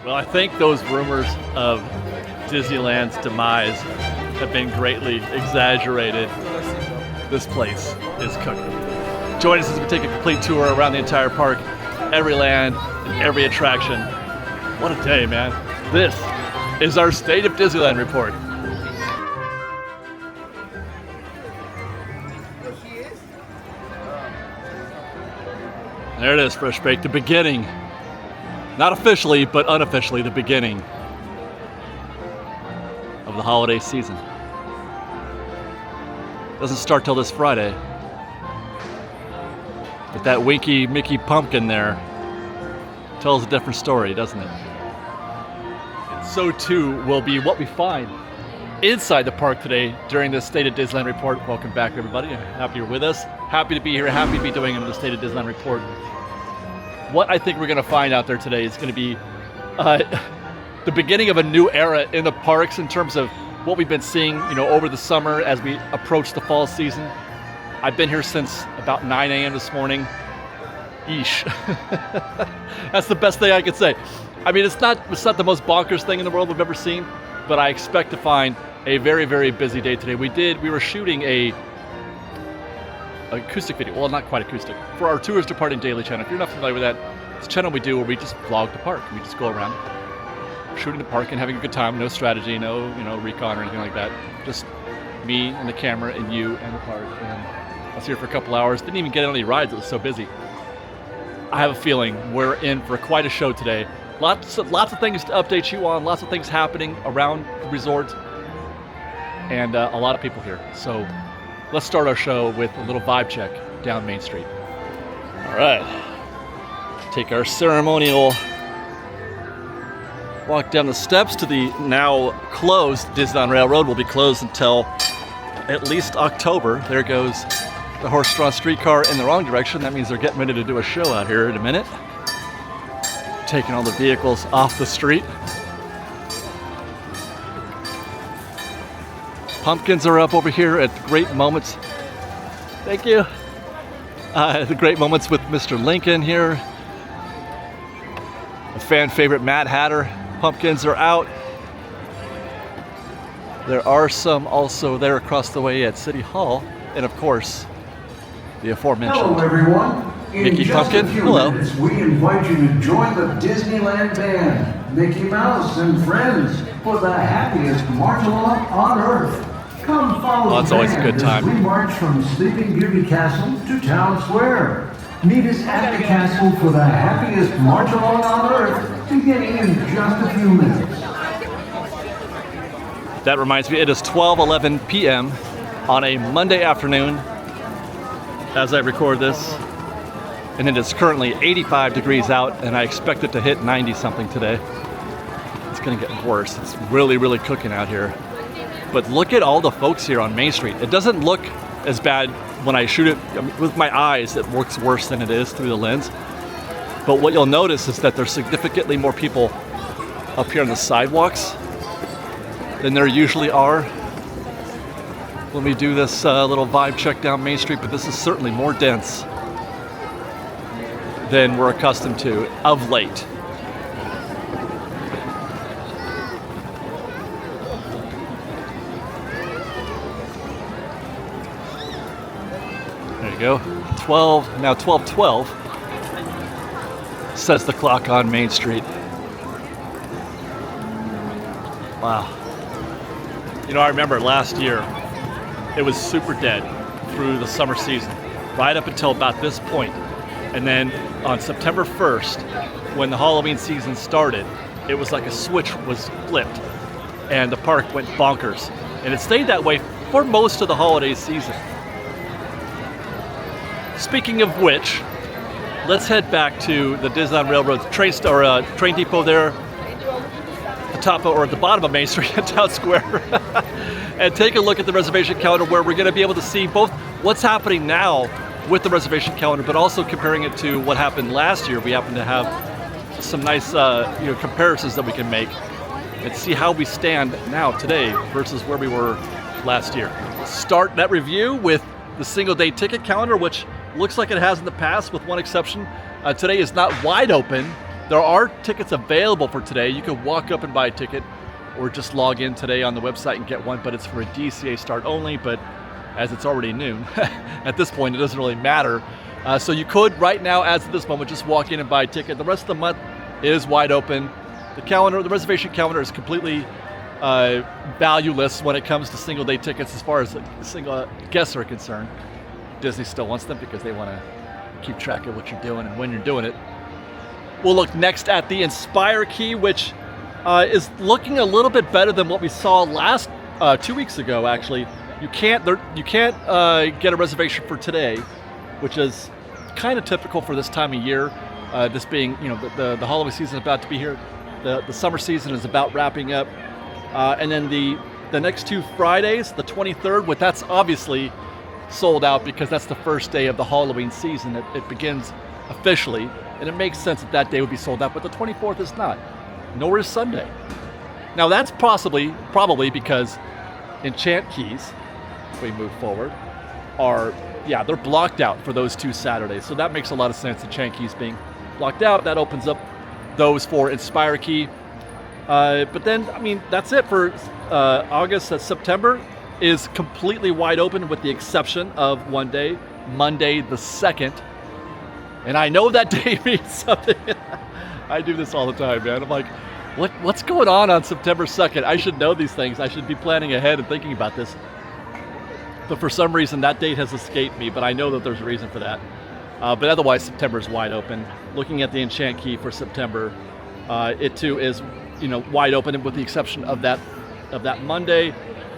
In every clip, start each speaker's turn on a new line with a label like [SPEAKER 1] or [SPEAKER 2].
[SPEAKER 1] Well, I think those rumors of Disneyland's demise have been greatly exaggerated. This place is cooking. Join us as we take a complete tour around the entire park, every land and every attraction. What a day, man. This is our State of Disneyland report. There it is, Fresh Bake, the beginning. Not officially, but unofficially, the beginning of the holiday season. Doesn't start till this Friday. But that winky Mickey pumpkin there tells a different story, doesn't it? And so too will be what we find inside the park today during this State of Disneyland report. Welcome back, everybody. Happy you're with us. Happy to be here. Happy to be doing another State of Disneyland report. What I think we're going to find out there today is going to be the beginning of a new era in the parks in terms of what we've been seeing, over the summer as we approach the fall season. I've been here since about 9 a.m. this morning. Yeesh. That's the best thing I could say. I mean, it's not the most bonkers thing in the world we've ever seen, but I expect to find a very, very busy day today. We were shooting a acoustic video, well, not quite acoustic, for our Tours Departing Daily channel. If you're not familiar with that, it's a channel we do where we just vlog the park. We just go around shooting the park and having a good time. No strategy, no recon or anything like that. Just me and the camera and you and the park. And I was here for a couple hours. Didn't even get on any rides. It was so busy. I have a feeling we're in for quite a show today. Lots of things to update you on. Lots of things happening around the resort, and a lot of people here. So let's start our show with a little vibe check down Main Street. All right, take our ceremonial walk down the steps to the now closed Disneyland Railroad. Will be closed until at least October. There goes the horse-drawn streetcar in the wrong direction. That means they're getting ready to do a show out here in a minute. Taking all the vehicles off the street. Pumpkins are up over here at Great Moments. Thank you. The Great Moments with Mr. Lincoln here. A fan favorite Mad Hatter. Pumpkins are out. There are some also there across the way at City Hall. And of course, the aforementioned
[SPEAKER 2] Hello, everyone.
[SPEAKER 1] Mickey Pumpkin. Hello.
[SPEAKER 2] Minutes, we invite you to join the Disneyland Band, Mickey Mouse and friends, for the happiest march along on Earth. Come follow
[SPEAKER 1] It's
[SPEAKER 2] the
[SPEAKER 1] always a
[SPEAKER 2] band
[SPEAKER 1] good time.
[SPEAKER 2] as we march from Sleeping Beauty Castle to Town Square. Meet us at the castle for the happiest march along on Earth, beginning in just a few minutes.
[SPEAKER 1] That reminds me, it is 12:11 p.m. on a Monday afternoon as I record this. And it is currently 85 degrees out, and I expect it to hit 90 something today. It's gonna get worse. It's really, really cooking out here. But look at all the folks here on Main Street. It doesn't look as bad when I shoot it with my eyes. It looks worse than it is through the lens. But what you'll notice is that there's significantly more people up here on the sidewalks than there usually are when we do this little vibe check down Main Street, but this is certainly more dense than we're accustomed to of late. There you go. 12:12 says the clock on Main Street. Wow. I remember last year, it was super dead through the summer season, right up until about this point. And then on September 1st, when the Halloween season started, it was like a switch was flipped and the park went bonkers. And it stayed that way for most of the holiday season. Speaking of which, let's head back to the Disneyland Railroad train depot there, the top or at the bottom of Main Street at Town Square, and take a look at the reservation calendar where we're going to be able to see both what's happening now with the reservation calendar, but also comparing it to what happened last year. We happen to have some nice comparisons that we can make and see how we stand now today versus where we were last year. Start that review with the single day ticket calendar, which looks like it has in the past with one exception. Today is not wide open There are tickets available for today. You can walk up and buy a ticket or just log in today on the website and get one, but it's for a DCA start only. But as it's already noon, at this point, it doesn't really matter. So you could, right now, as of this moment, just walk in and buy a ticket. The rest of the month is wide open. The reservation calendar is completely valueless when it comes to single day tickets as far as single guests are concerned. Disney still wants them because they want to keep track of what you're doing and when you're doing it. We'll look next at the Inspire Key, which is looking a little bit better than what we saw last 2 weeks ago. Actually, you can't get a reservation for today, which is kind of typical for this time of year. This being, the holiday season is about to be here. The summer season is about wrapping up, and then the next 2 Fridays, the 23rd, that's obviously sold out because that's the first day of the Halloween season. It begins officially, and it makes sense that day would be sold out, but the 24th is not, nor is Sunday. Now that's probably because Enchant Keys, if we move forward, they're blocked out for those 2 Saturdays, so that makes a lot of sense. Enchant Keys being blocked out, that opens up those for Inspire Key. But then, that's it for August. September is completely wide open with the exception of one day, Monday the 2nd. And I know that day means something. I do this all the time, man. I'm like, what's going on September 2nd? I should know these things. I should be planning ahead and thinking about this. But for some reason, that date has escaped me, but I know that there's a reason for that. But otherwise, September is wide open. Looking at the Enchant Key for September, it too is, wide open with the exception of that Monday,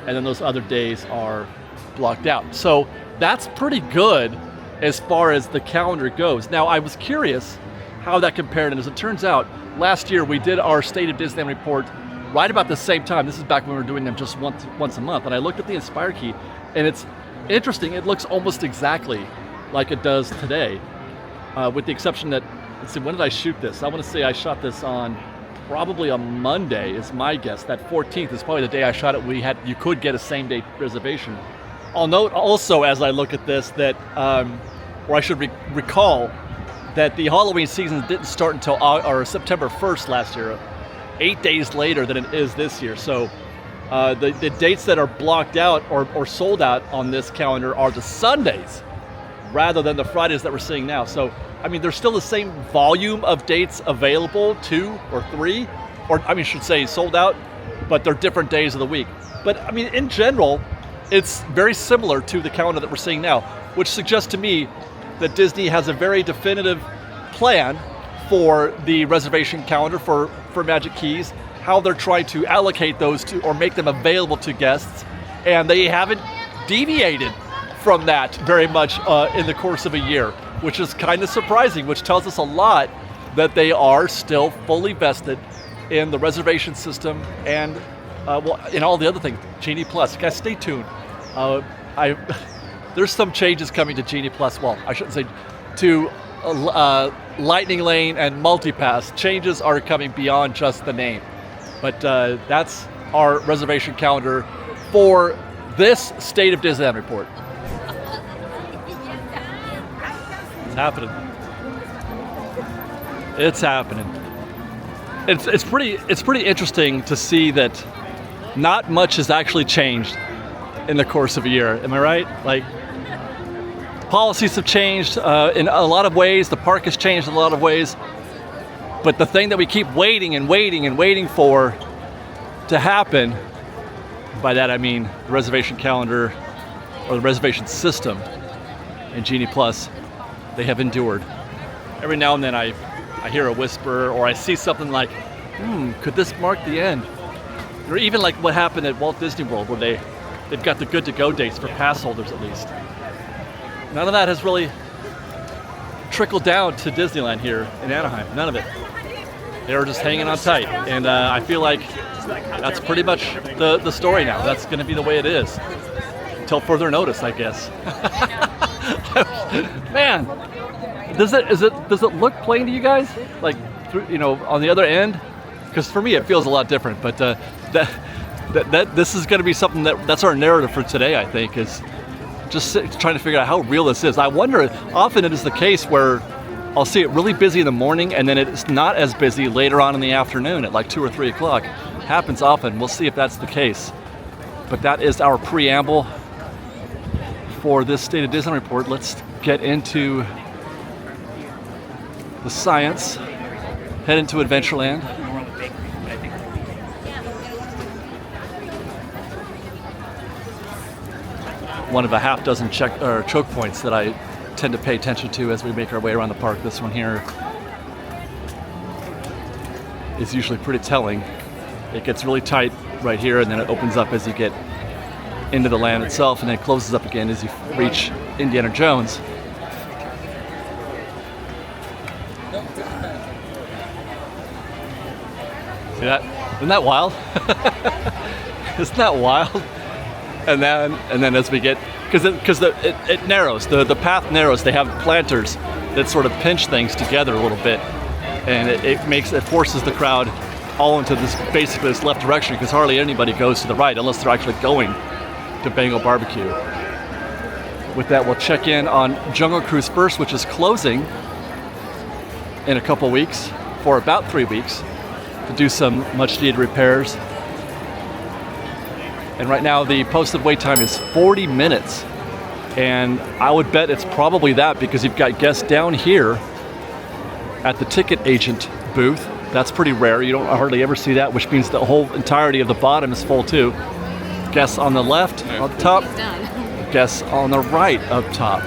[SPEAKER 1] and then those other days are blocked out. So that's pretty good as far as the calendar goes. Now, I was curious how that compared, and as it turns out, last year we did our State of Disneyland report right about the same time. This is back when we were doing them just once a month, and I looked at the Inspire Key, and it's interesting. It looks almost exactly like it does today, with the exception that, let's see, when did I shoot this? I want to say I shot this on probably a Monday is my guess. That 14th is probably the day I shot it. You could get a same day reservation. I'll note also as I look at this that, or I should recall that the Halloween season didn't start until September 1st last year, 8 days later than it is this year. So the dates that are blocked out or sold out on this calendar are the Sundays rather than the Fridays that we're seeing now. So, there's still the same volume of dates available, 2 or 3, or I should say sold out, but they're different days of the week. But in general, it's very similar to the calendar that we're seeing now, which suggests to me that Disney has a very definitive plan for the reservation calendar for Magic Keys, how they're trying to allocate those to or make them available to guests, and they haven't deviated from that very much in the course of a year, which is kind of surprising, which tells us a lot that they are still fully vested in the reservation system and in all the other things. Genie Plus, guys, stay tuned. There's some changes coming to Genie Plus. Well, I shouldn't say to Lightning Lane and MultiPass. Changes are coming beyond just the name. But that's our reservation calendar for this State of Disneyland report. It's happening. It's happening. It's pretty interesting to see that not much has actually changed in the course of a year. Am I right? Like, policies have changed in a lot of ways. The park has changed in a lot of ways. But the thing that we keep waiting and waiting and waiting for to happen, by that I mean the reservation calendar or the reservation system in Genie Plus, they have endured. Every now and then I hear a whisper or I see something like, could this mark the end? Or even like what happened at Walt Disney World where they've got the good to go dates for pass holders at least. None of that has really trickled down to Disneyland here in Anaheim. None of it. They were just hanging on tight. And I feel like that's pretty much the story now. That's going to be the way it is. Until further notice, I guess. Man, does it look plain to you guys? Like, on the other end? Because for me, it feels a lot different. But that this is going to be something that's our narrative for today, I think, is just trying to figure out how real this is. I wonder, often it is the case where I'll see it really busy in the morning, and then it's not as busy later on in the afternoon at like 2 or 3 o'clock. Happens often. We'll see if that's the case. But that is our preamble for this State of Disneyland report. Let's get into the science. Head into Adventureland. One of a half dozen choke points that I tend to pay attention to as we make our way around the park. This one here is usually pretty telling. It gets really tight right here, and then it opens up as you get into the land itself, and then it closes up again as you reach Indiana Jones. See that? Isn't that wild? Isn't that wild? And then as we get, because it narrows, the path narrows. They have planters that sort of pinch things together a little bit, and it forces the crowd all into this basically this left direction, because hardly anybody goes to the right unless they're actually going to Bengal Barbecue. With that, we'll check in on Jungle Cruise first, which is closing in a couple weeks for about 3 weeks to do some much needed repairs. And right now the posted wait time is 40 minutes. And I would bet it's probably that, because you've got guests down here at the ticket agent booth. That's pretty rare. You don't hardly ever see that, which means the whole entirety of the bottom is full too. Guests on the left up top, guests on the right up top.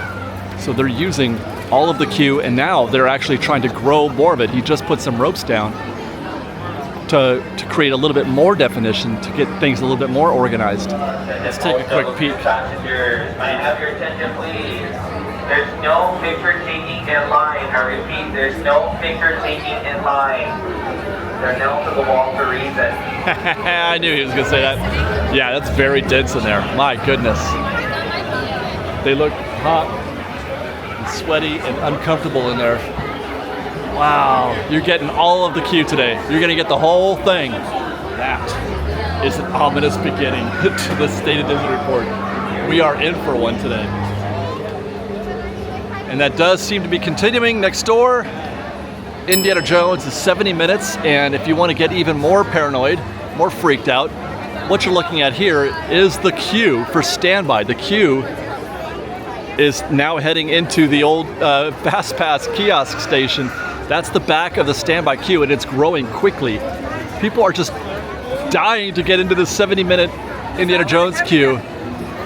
[SPEAKER 1] So they're using all of the queue, and now they're actually trying to grow more of it. He just put some ropes down to create a little bit more definition, to get things a little bit more organized. Let's take a quick peek.
[SPEAKER 3] Passengers, may I have your attention, please? There's no picture taking in line. I repeat, there's no picture taking in line. They're nailed to the wall for a reason.
[SPEAKER 1] I knew he was going to say that. Yeah, that's very dense in there. My goodness. They look hot and sweaty and uncomfortable in there. Wow, you're getting all of the queue today. You're going to get the whole thing. That is an ominous beginning to the State of Disney report. We are in for one today. And that does seem to be continuing. Next door, Indiana Jones is 70 minutes. And if you want to get even more paranoid, more freaked out, what you're looking at here is the queue for standby. The queue is now heading into the old Fast Pass kiosk station. That's the back of the standby queue, and it's growing quickly. People are just dying to get into the 70-minute Indiana Jones queue.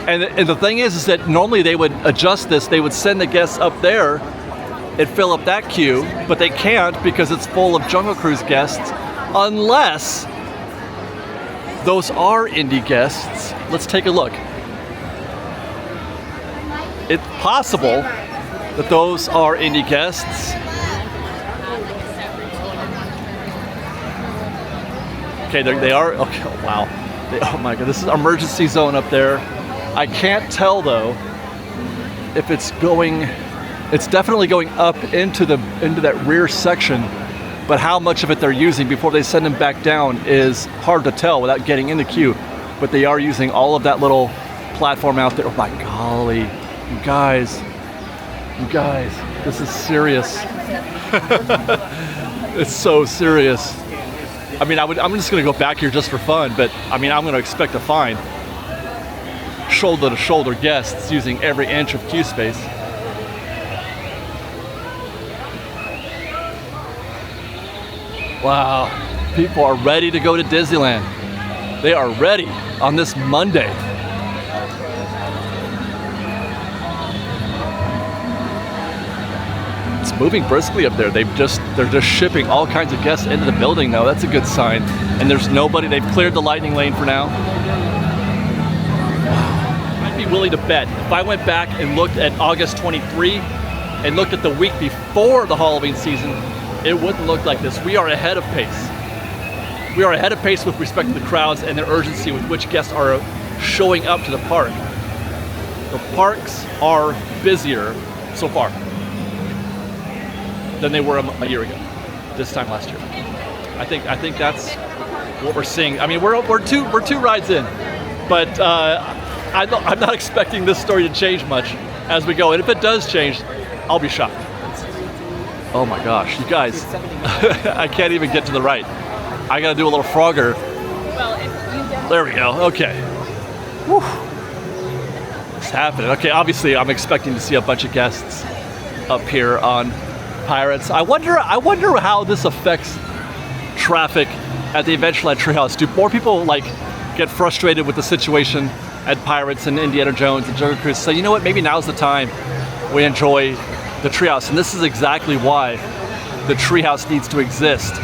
[SPEAKER 1] And the thing is that normally they would adjust this. They would send the guests up there and fill up that queue, but they can't because it's full of Jungle Cruise guests, unless those are Indy guests. Let's take a look. It's possible that those are Indy guests. Okay, they are. Okay, wow. Oh my God, this is emergency zone up there. I can't tell though if it's going. It's definitely going up into that rear section, but how much of it they're using before they send them back down is hard to tell without getting in the queue. But they are using all of that little platform out there. Oh my golly, you guys, this is serious. It's so serious. I mean, I'm just going to go back here just for fun, but I mean, I'm going to expect to find shoulder-to-shoulder guests using every inch of queue space. Wow, people are ready to go to Disneyland. They are ready on this Monday. It's moving briskly up there. They're just shipping all kinds of guests into the building now. That's a good sign. And there's nobody. They've cleared the lightning lane for now. I'd be willing to bet if I went back and looked at August 23 and looked at the week before the Halloween season, it wouldn't look like this. We are ahead of pace. We are ahead of pace with respect to the crowds and the urgency with which guests are showing up to the park. The parks are busier so far than they were a year ago, this time last year. I think that's what we're seeing. I mean, we're two rides in, but I'm not expecting this story to change much as we go. And if it does change, I'll be shocked. Oh my gosh, you guys, I can't even get to the right. I gotta do a little Frogger. There we go, okay. Whew. It's happening. Okay, obviously I'm expecting to see a bunch of guests up here on Pirates. I wonder how this affects traffic at the Adventureland Treehouse. Do more people like get frustrated with the situation at Pirates and Indiana Jones and Jungle Cruise? So you know what, maybe now's the time we enjoy the Treehouse, and this is exactly why the Treehouse needs to exist.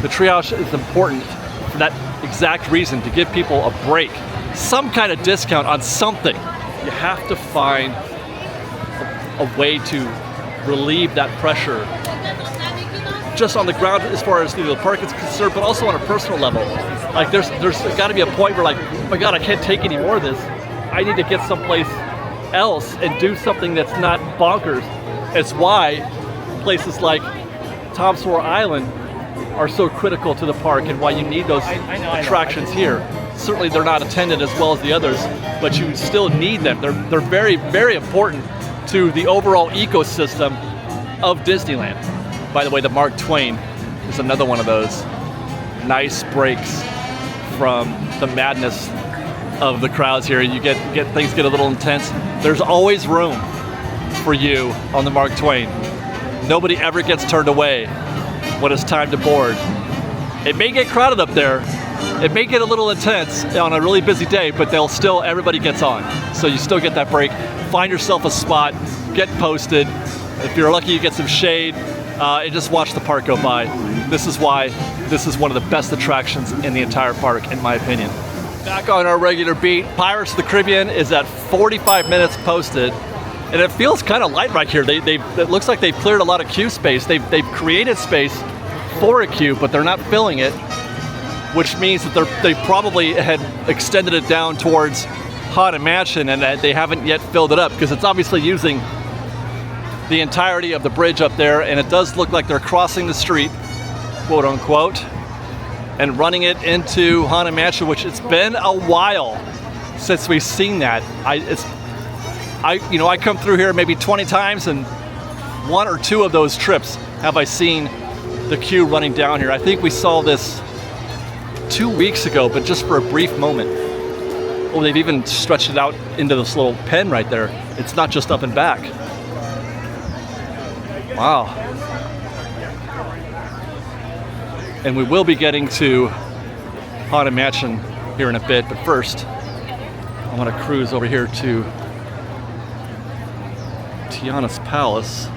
[SPEAKER 1] The Treehouse is important for that exact reason, to give people a break, some kind of discount on something. You have to find a way to relieve that pressure just on the ground as far as the park is concerned, but also on a personal level. Like there's got to be a point where like, oh my God, I can't take any more of this. I need to get someplace else and do something that's not bonkers. It's why places like Tom Sawyer Island are so critical to the park and why you need those attractions here. Certainly they're not attended as well as the others, but you still need them. They're very, very important to the overall ecosystem of Disneyland. By the way, the Mark Twain is another one of those nice breaks from the madness of the crowds here. You get things get a little intense. There's always room for you on the Mark Twain. Nobody ever gets turned away when it's time to board. It may get crowded up there. It may get a little intense on a really busy day, but everybody gets on. So you still get that break. Find yourself a spot, get posted. If you're lucky, you get some shade, and just watch the park go by. This is why this is one of the best attractions in the entire park, in my opinion. Back on our regular beat, Pirates of the Caribbean is at 45 minutes posted, and it feels kind of light right here. It looks like they've cleared a lot of queue space. They've created space for a queue, but they're not filling it, which means that they probably had extended it down towards Haunted Mansion and that they haven't yet filled it up, because it's obviously using the entirety of the bridge up there, and it does look like they're crossing the street, quote unquote, and running it into Haunted Mansion, which it's been a while since we've seen that. I come through here maybe 20 times, and one or two of those trips have I seen the queue running down here. I think we saw this 2 weeks ago, but just for a brief moment. Oh, they've even stretched it out into this little pen right there. It's not just up and back. Wow. And we will be getting to Haunted Mansion here in a bit, but first, I want to cruise over here to Tiana's Palace.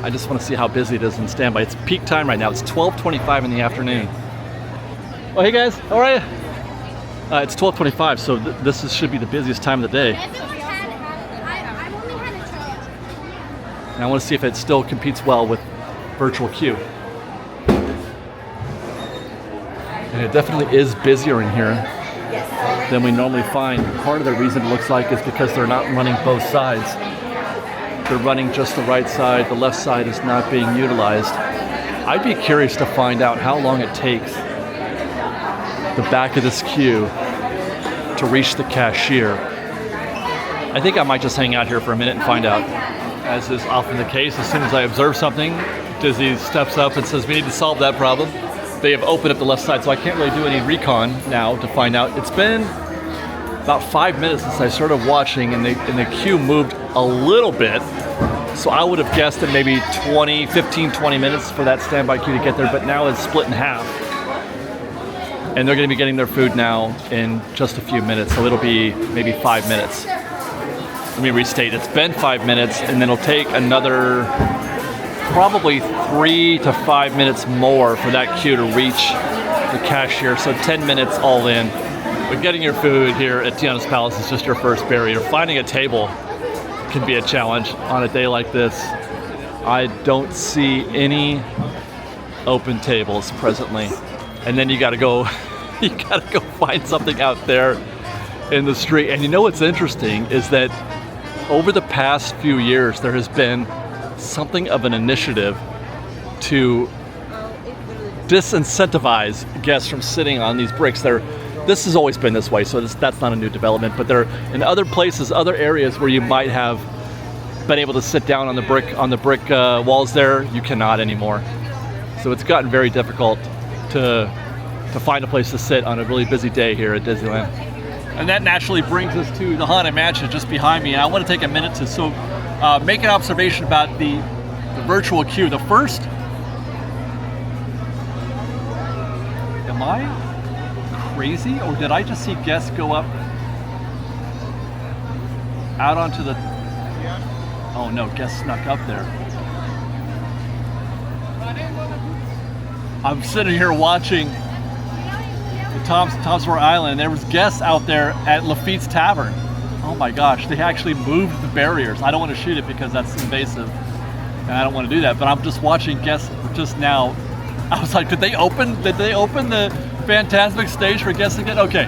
[SPEAKER 1] I just want to see how busy it is in standby. It's peak time right now. It's 12:25 in the afternoon. Oh, hey guys, how are you? It's 12:25, so this should be the busiest time of the day. And I want to see if it still competes well with virtual queue. And it definitely is busier in here than we normally find. Part of the reason it looks like is because they're not running both sides. They're running just the right side. The left side is not being utilized. I'd be curious to find out how long it takes the back of this queue to reach the cashier. I think I might just hang out here for a minute and find out. As is often the case, as soon as I observe something, Disney steps up and says, we need to solve that problem. They have opened up the left side, so I can't really do any recon now to find out. It's been about 5 minutes since I started watching, and the queue moved a little bit. So I would have guessed that maybe 20 minutes for that standby queue to get there, but now it's split in half. And they're going to be getting their food now in just a few minutes, so it'll be maybe 5 minutes. Let me restate, it's been 5 minutes, and then it'll take another probably 3 to 5 minutes more for that queue to reach the cashier, so 10 minutes all in. But getting your food here at Tiana's Palace is just your first barrier. Finding a table can be a challenge on a day like this. I don't see any open tables presently. And then you gotta go find something out there in the street. And you know what's interesting is that over the past few years, there has been something of an initiative to disincentivize guests from sitting on these bricks. This has always been this way, so that's not a new development, but there are in other places, other areas where you might have been able to sit down on the brick walls there, you cannot anymore. So it's gotten very difficult to find a place to sit on a really busy day here at Disneyland. And that naturally brings us to the Haunted Mansion just behind me. And I want to take a minute to make an observation about the virtual queue. The first, am I crazy, or did I just see guests go up out onto the, oh no, guests snuck up there. I'm sitting here watching the Tom's River Island, and there was guests out there at Lafitte's Tavern. Oh my gosh, they actually moved the barriers. I don't want to shoot it because that's invasive, and I don't want to do that, but I'm just watching guests just now. I was like, did they open the Fantasmic stage for guests again? Okay.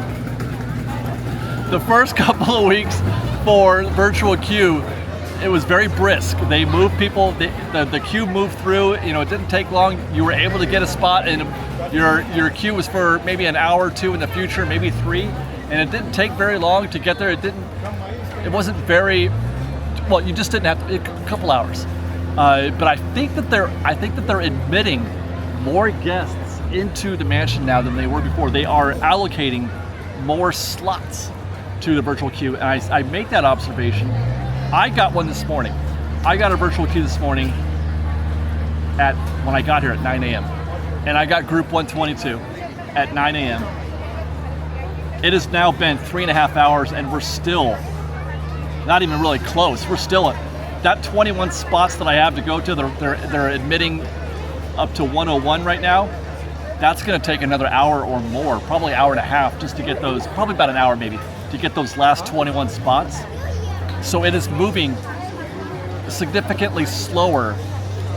[SPEAKER 1] The first couple of weeks for virtual queue, it was very brisk. They moved people, the queue moved through, you know, it didn't take long. You were able to get a spot, and your queue was for maybe an hour or two in the future, maybe 3, and it didn't take very long to get there. It wasn't very, well, you just didn't have to, a couple hours. But I think that they're admitting more guests into the mansion now than they were before. They are allocating more slots to the virtual queue, and I make that observation. I got one this morning. I got a virtual queue this morning when I got here at 9 a.m. And I got group 122 at 9 a.m. It has now been 3.5 hours, and we're still not even really close. We're still at that 21 spots that I have to go to. They're admitting up to 101 right now. That's going to take another hour or more, probably an hour and a half, just to get those, probably about an hour maybe, to get those last 21 spots. So it is moving significantly slower.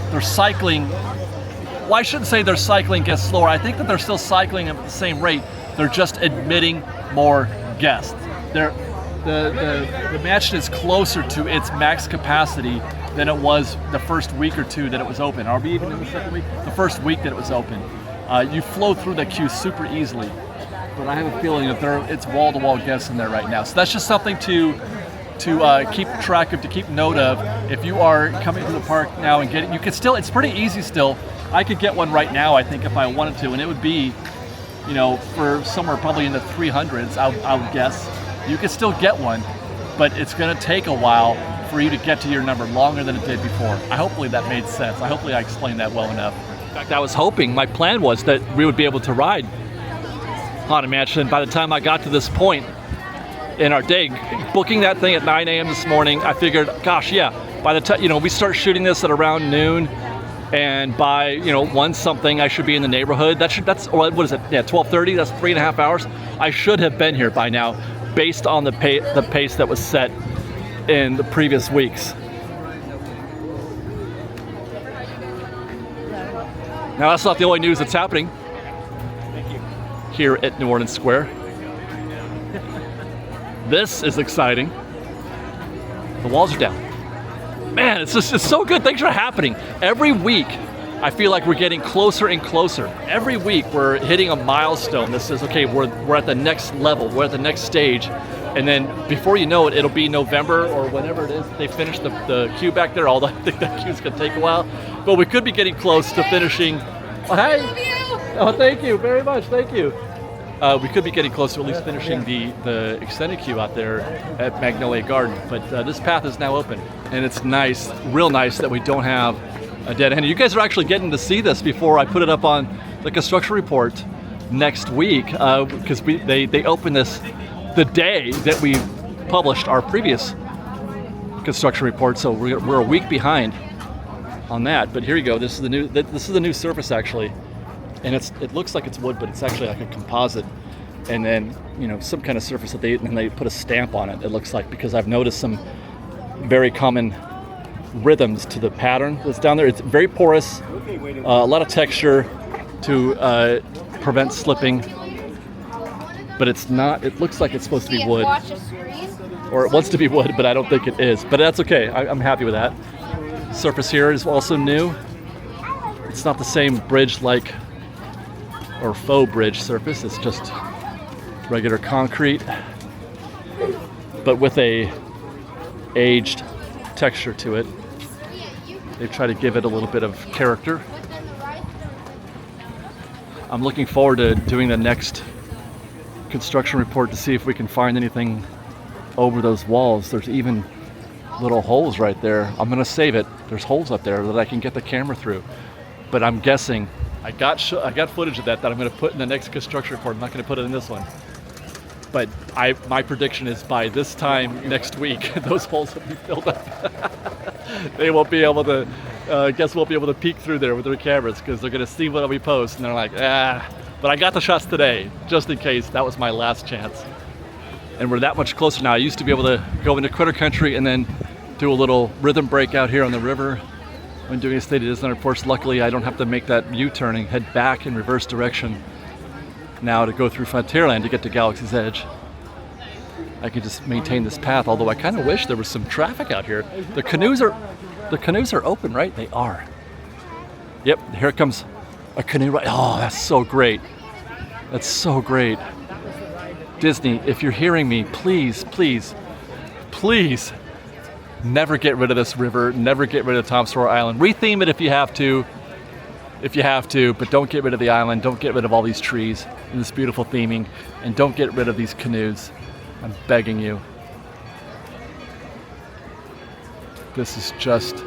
[SPEAKER 1] They're cycling, well, I shouldn't say they're cycling guests slower. I think that they're still cycling at the same rate. They're just admitting more guests. The mansion is closer to its max capacity than it was the first week or two that it was open. Are we even in the second week? The first week that it was open. You flow through the queue super easily, but I have a feeling that it's wall-to-wall guests in there right now. So that's just something to keep track of, to keep note of. If you are coming to the park now and you can still, it's pretty easy still. I could get one right now, I think, if I wanted to, and it would be, you know, for somewhere probably in the 300s, I would guess. You could still get one, but it's going to take a while for you to get to your number, longer than it did before. Hopefully that made sense. Hopefully I explained that well enough. In fact, I was hoping, my plan was that we would be able to ride Haunted Mansion by the time I got to this point in our day. Booking that thing at 9 a.m. this morning, I figured, gosh, yeah, by the time, you know, we start shooting this at around noon, and by, you know, 1 something, I should be in the neighborhood. That's what is it? Yeah, 12:30. That's 3.5 hours. I should have been here by now, based on the pace that was set in the previous weeks. Now, that's not the only news that's happening here at New Orleans Square. This is exciting. The walls are down. Man, it's so good. Things are happening. Every week, I feel like we're getting closer and closer. Every week, we're hitting a milestone that says, okay, we're at the next level. We're at the next stage. And then before you know it, it'll be November or whenever it is they finish the queue back there. Although I think that queue's gonna take a while. But we could be getting close to finishing. Oh, hey! Oh, thank you very much. Thank you. We could be getting close to at least finishing the extended queue out there at Magnolia Garden. But this path is now open. And it's nice, real nice, that we don't have a dead end. You guys are actually getting to see this before I put it up on the construction report next week, because they opened this the day that we published our previous construction report, so we're a week behind on that. But here you go. This is the new surface actually, and it looks like it's wood, but it's actually like a composite, and then, you know, some kind of surface that they put a stamp on it. It looks like, because I've noticed some very common rhythms to the pattern that's down there. It's very porous, a lot of texture to prevent slipping. But it's not, it looks like it's supposed to be wood. Or it wants to be wood, but I don't think it is. But that's okay, I'm happy with that. Surface here is also new. It's not the same bridge-like or faux bridge surface, it's just regular concrete, but with a aged texture to it. They try to give it a little bit of character. I'm looking forward to doing the next construction report to see if we can find anything over those walls. There's even little holes right there. I'm gonna save it. There's holes up there that I can get the camera through. But I'm guessing I got footage of that I'm gonna put in the next construction report. I'm not gonna put it in this one. But my prediction is by this time next week, those holes will be filled up. They won't be able to, guests won't be able to peek through there with their cameras because they're gonna see what we post and they're like, ah. But I got the shots today, just in case. That was my last chance. And we're that much closer now. I used to be able to go into Critter Country and then do a little rhythm break out here on the river when doing a State of Disneyland reports. Luckily, I don't have to make that U-turn and head back in reverse direction now to go through Frontierland to get to Galaxy's Edge. I can just maintain this path, although I kind of wish there was some traffic out here. The canoes are open, right? They are. Yep, here comes a canoe ride. Oh, that's so great. That's so great. Disney, if you're hearing me, please, please, please never get rid of this river. Never get rid of Tom Sawyer Island. Retheme it if you have to, but don't get rid of the island. Don't get rid of all these trees and this beautiful theming, and don't get rid of these canoes. I'm begging you. This is just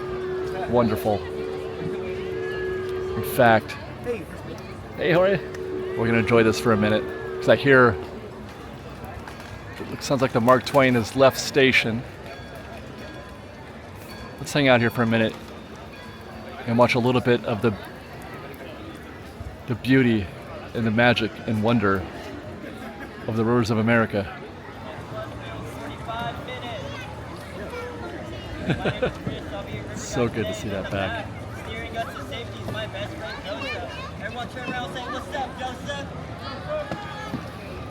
[SPEAKER 1] wonderful. In fact, hey, how are you? We're gonna enjoy this for a minute because I hear it sounds like the Mark Twain has left station. Let's hang out here for a minute and watch a little bit of the beauty and the magic and wonder of the rivers of America. So good to see that back.
[SPEAKER 4] Steering us to safety is my best friend Joseph. Everyone turn around and say, "What's up, Joseph?"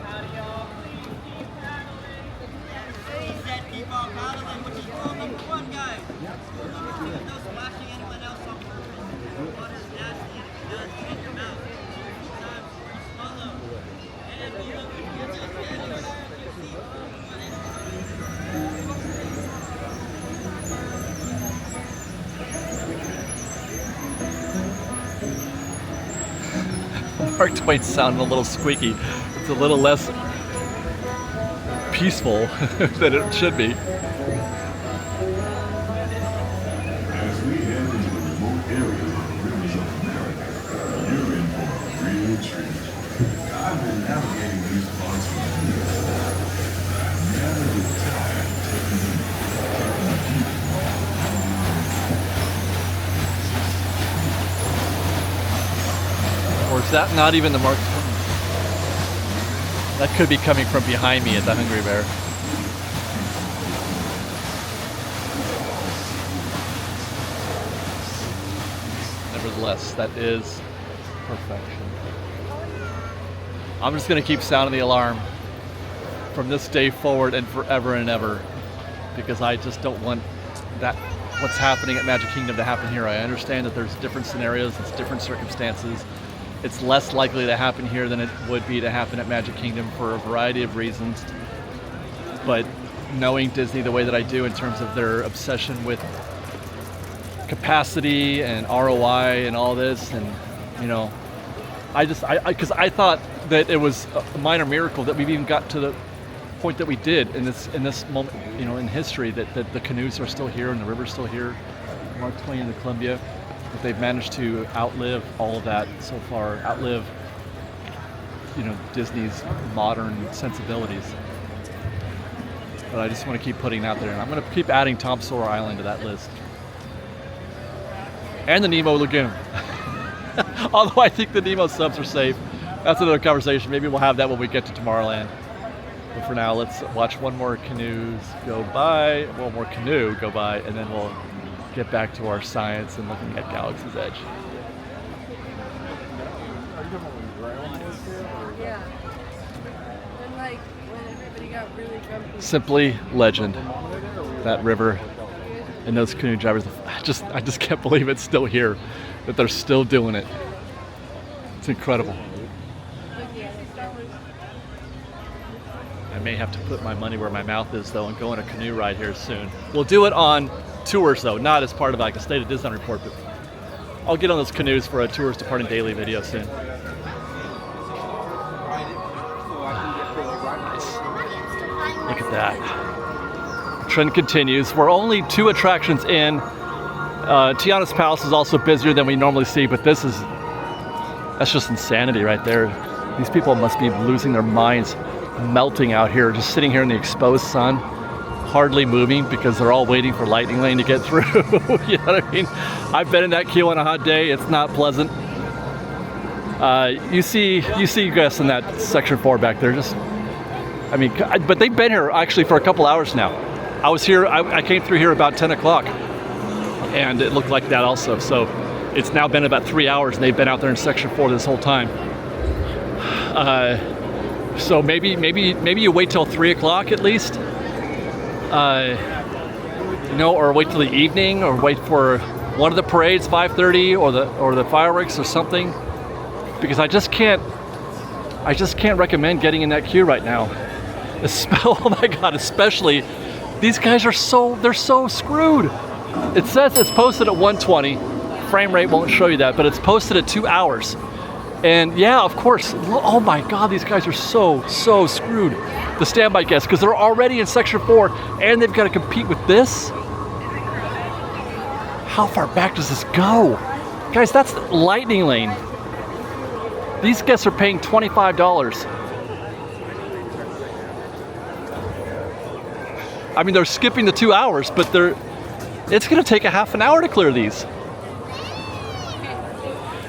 [SPEAKER 4] Howdy, y'all. He said keep on paddling, which is rule number 1, guys. Rule number 2 is no splashing anyone else on purpose. Water's nasty, and if it does, you hit your mouth. Sometimes you swallow. And you look at your just standing there, you see
[SPEAKER 1] Mark Twain sounded a little squeaky. It's a little less peaceful than it should be.
[SPEAKER 5] As we head into the remote areas of the rivers of America, you're in for a real treat. I've been navigating these parts for years. I never get tired of taking you deep.
[SPEAKER 1] Or is that not even the Mark Twain? That could be coming from behind me at the Hungry Bear. Nevertheless, that is perfection. I'm just going to keep sounding the alarm from this day forward and forever and ever, because I just don't want that what's happening at Magic Kingdom to happen here. I understand that there's different scenarios, it's different circumstances. It's less likely to happen here than it would be to happen at Magic Kingdom for a variety of reasons. But knowing Disney the way that I do in terms of their obsession with capacity and ROI and all this, and you know, because I thought that it was a minor miracle that we've even got to the point that we did in this moment, you know, in history, that the canoes are still here and the river's still here, Mark Twain and the Columbia. But they've managed to outlive all of that so far, outlive, you know, Disney's modern sensibilities. But I just want to keep putting it out there, and I'm going to keep adding Tom Sawyer Island to that list. And the Nemo Lagoon. Although I think the Nemo subs are safe. That's another conversation. Maybe we'll have that when we get to Tomorrowland. But for now, let's watch one more canoe go by, and then we'll get back to our science and looking at Galaxy's Edge.
[SPEAKER 6] Yeah. And like when everybody got really grumpy.
[SPEAKER 1] Simply legend. That river and those canoe drivers. I just can't believe it's still here. That they're still doing it. It's incredible. I may have to put my money where my mouth is though and go on a canoe ride here soon. We'll do it on tours though, not as part of like a State of Disneyland report, but I'll get on those canoes for a Tours Departing Daily video soon. Nice. Look at that. Trend continues. We're only 2 attractions in. Tiana's Palace is also busier than we normally see, but that's just insanity right there. These people must be losing their minds, melting out here, just sitting here in the exposed sun, hardly moving because they're all waiting for Lightning Lane to get through. You know what I mean? I've been in that queue on a hot day. It's not pleasant. You see guys in that section 4 back there. But they've been here actually for a couple hours now. I was here. I came through here about 10 o'clock, and it looked like that also. So it's now been about 3 hours, and they've been out there in section 4 this whole time. So maybe you wait till 3 o'clock at least. Or wait till the evening, or wait for one of the parades, 5:30, or the fireworks or something, because I just can't recommend getting in that queue right now. Oh my God, especially these guys are so screwed. It says it's posted at 120. Frame rate won't show you that, but it's posted at 2 hours. And yeah, of course, oh my God, these guys are so screwed. The standby guests, because they're already in section 4 and they've got to compete with this. How far back does this go? Guys, that's Lightning Lane. These guests are paying $25. I mean, they're skipping the 2 hours, but it's gonna take a half an hour to clear these.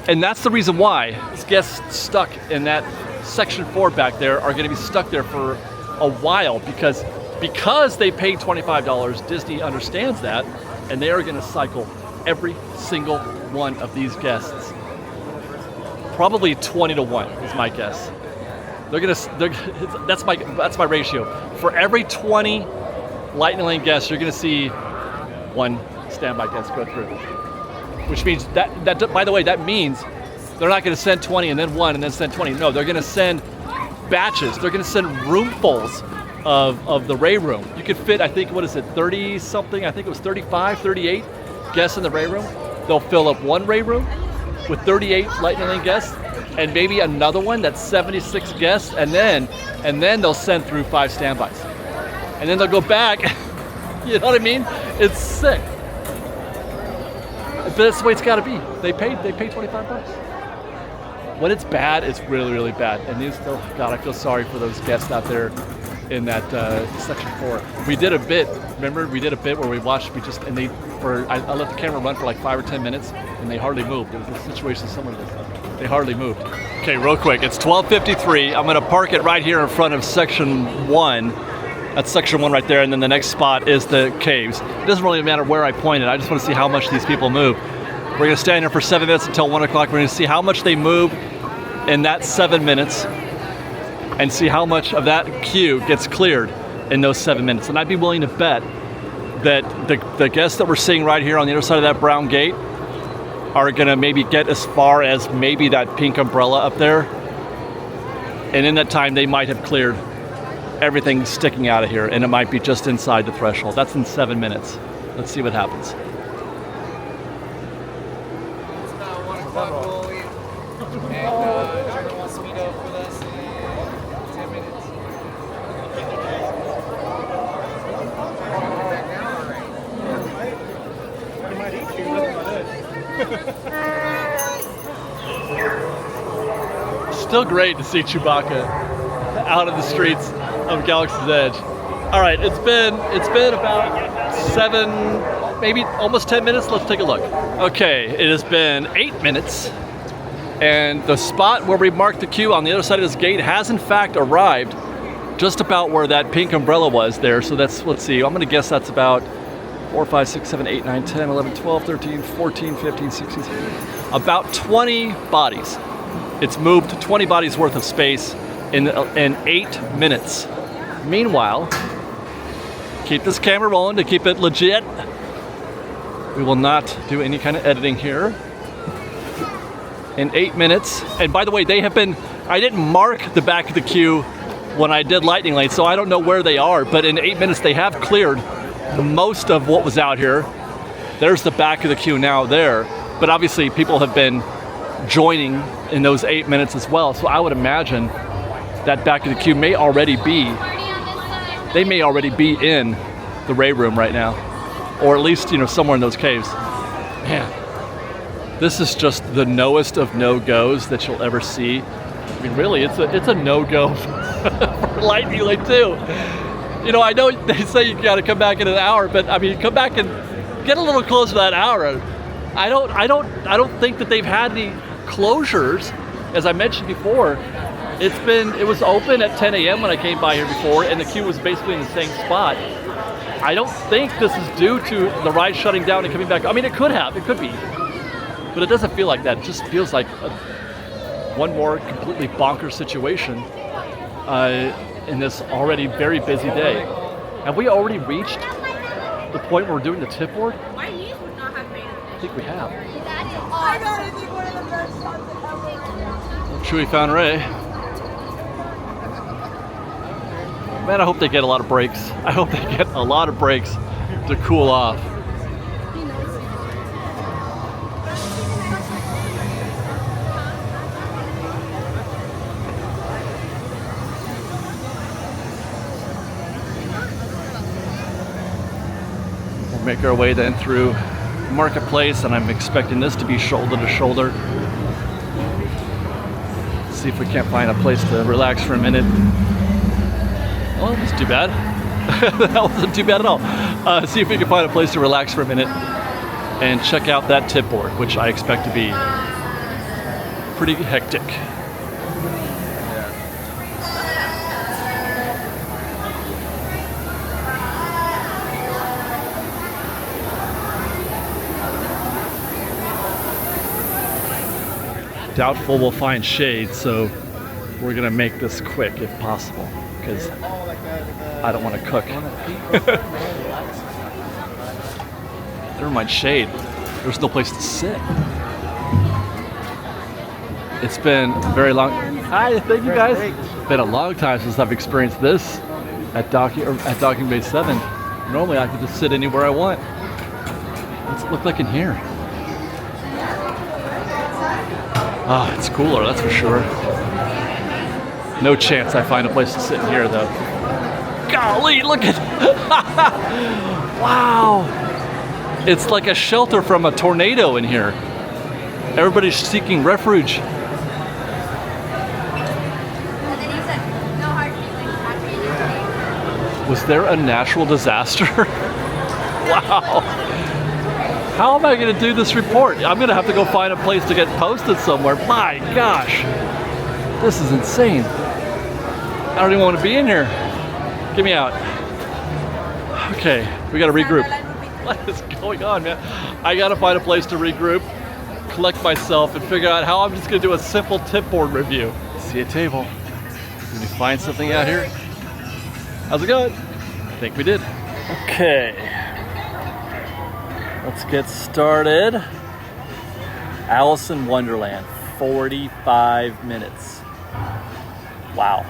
[SPEAKER 1] And that's the reason why these guests stuck in that section 4 back there are gonna be stuck there for a while, because they paid $25. Disney understands that, and they are gonna cycle every single one of these guests. Probably 20 to 1 is my guess. That's my ratio. For every 20 Lightning Lane guests, you're gonna see 1 standby guest go through. Which means that by the way, that means they're not gonna send 20 and then 1 and then send 20. No, they're gonna send batches. They're gonna send roomfuls of the Ray Room. You could fit, I think, 30 something? I think it was 35, 38 guests in the Ray Room. They'll fill up 1 Ray Room with 38 Lightning Lane guests, and maybe another one that's 76 guests, and then they'll send through 5 standbys. And then they'll go back. You know what I mean? It's sick. But that's the way it's got to be. They pay $25. When it's bad, it's really, really bad. And God, I feel sorry for those guests out there in that section 4. We did a bit. Remember, we did a bit where we watched. I let the camera run for like 5 or 10 minutes, and they hardly moved. It was a situation similar to this. They hardly moved. Okay, real quick. It's 12:53. I'm gonna park it right here in front of section 1. That's section 1 right there, and then the next spot is the caves. It doesn't really matter where I point it. I just want to see how much these people move. We're gonna stand here for 7 minutes until 1 o'clock. We're gonna see how much they move in that 7 minutes, and see how much of that queue gets cleared in those 7 minutes. And I'd be willing to bet that the guests that we're seeing right here on the other side of that brown gate are gonna maybe get as far as maybe that pink umbrella up there. And in that time, they might have cleared everything sticking out of here, and it might be just inside the threshold. That's in 7 minutes. Let's see what happens.
[SPEAKER 7] It's about 1 o'clock, we'll leave. And everyone wants to meet up with us in 10 minutes. Back now,
[SPEAKER 1] Still great to see Chewbacca out of the streets of Galaxy's Edge. All right, it's been about 7, maybe almost 10 minutes. Let's take a look. Okay, it has been 8 minutes, and the spot where we marked the queue on the other side of this gate has in fact arrived just about where that pink umbrella was there. So let's see, I'm gonna guess that's about 4, 5, 6, 7, 8, 9, 10, 11, 12, 13, 14, 15, 16, 17, about 20 bodies. It's moved 20 bodies worth of space in 8 minutes. Meanwhile, keep this camera rolling to keep it legit. We will not do any kind of editing here. In 8 minutes, and by the way, I didn't mark the back of the queue when I did Lightning Lane, so I don't know where they are, but in 8 minutes they have cleared most of what was out here. There's the back of the queue now there, but obviously people have been joining in those 8 minutes as well. So I would imagine that back of the queue may already be, they may already be in the Ray room right now, or at least, you know, somewhere in those caves. Man, this is just the knowest of no-goes that you'll ever see. I mean, really, it's a no-go for Lightning Lane too. You know, I know they say you got to come back in an hour, but I mean, come back and get a little closer to that hour. I don't think that they've had any closures, as I mentioned before. It was open at 10 a.m. when I came by here before, and the queue was basically in the same spot. I don't think this is due to the ride shutting down and coming back. I mean, it could be, but it doesn't feel like that. It just feels like one more completely bonkers situation in this already very busy day. Have we already reached the point where we're doing the tip board?
[SPEAKER 6] My niece would not have made it.
[SPEAKER 1] I think we have.
[SPEAKER 6] I got it. One of the first times ever.
[SPEAKER 1] Chewy found Ray. Man, I hope they get a lot of breaks. I hope they get a lot of breaks to cool off. We'll make our way then through Marketplace, and I'm expecting this to be shoulder to shoulder. See if we can't find a place to relax for a minute. Well, that's too bad. That wasn't too bad at all. See if we can find a place to relax for a minute and check out that tip board, which I expect to be pretty hectic. Doubtful we'll find shade, so we're gonna make this quick if possible, because I don't want to cook. Never mind shade. There's no place to sit. It's been a very long. Hi, thank you guys. It's been a long time since I've experienced this at Docking Bay 7. Normally I can just sit anywhere I want. What's it look like in here? Ah, it's cooler, that's for sure. No chance I find a place to sit in here, though. Golly, look at... Wow! It's like a shelter from a tornado in here. Everybody's seeking refuge. Was there a natural disaster? Wow. How am I going to do this report? I'm going to have to go find a place to get posted somewhere. My gosh. This is insane. I don't even want to be in here. Get me out. Okay, we got to regroup. What is going on, man? I got to find a place to regroup, collect myself, and figure out how I'm just going to do a simple tip board review. See a table. Did we find something out here? How's it going? I think we did. Okay. Let's get started. Alice in Wonderland, 45 minutes. Wow.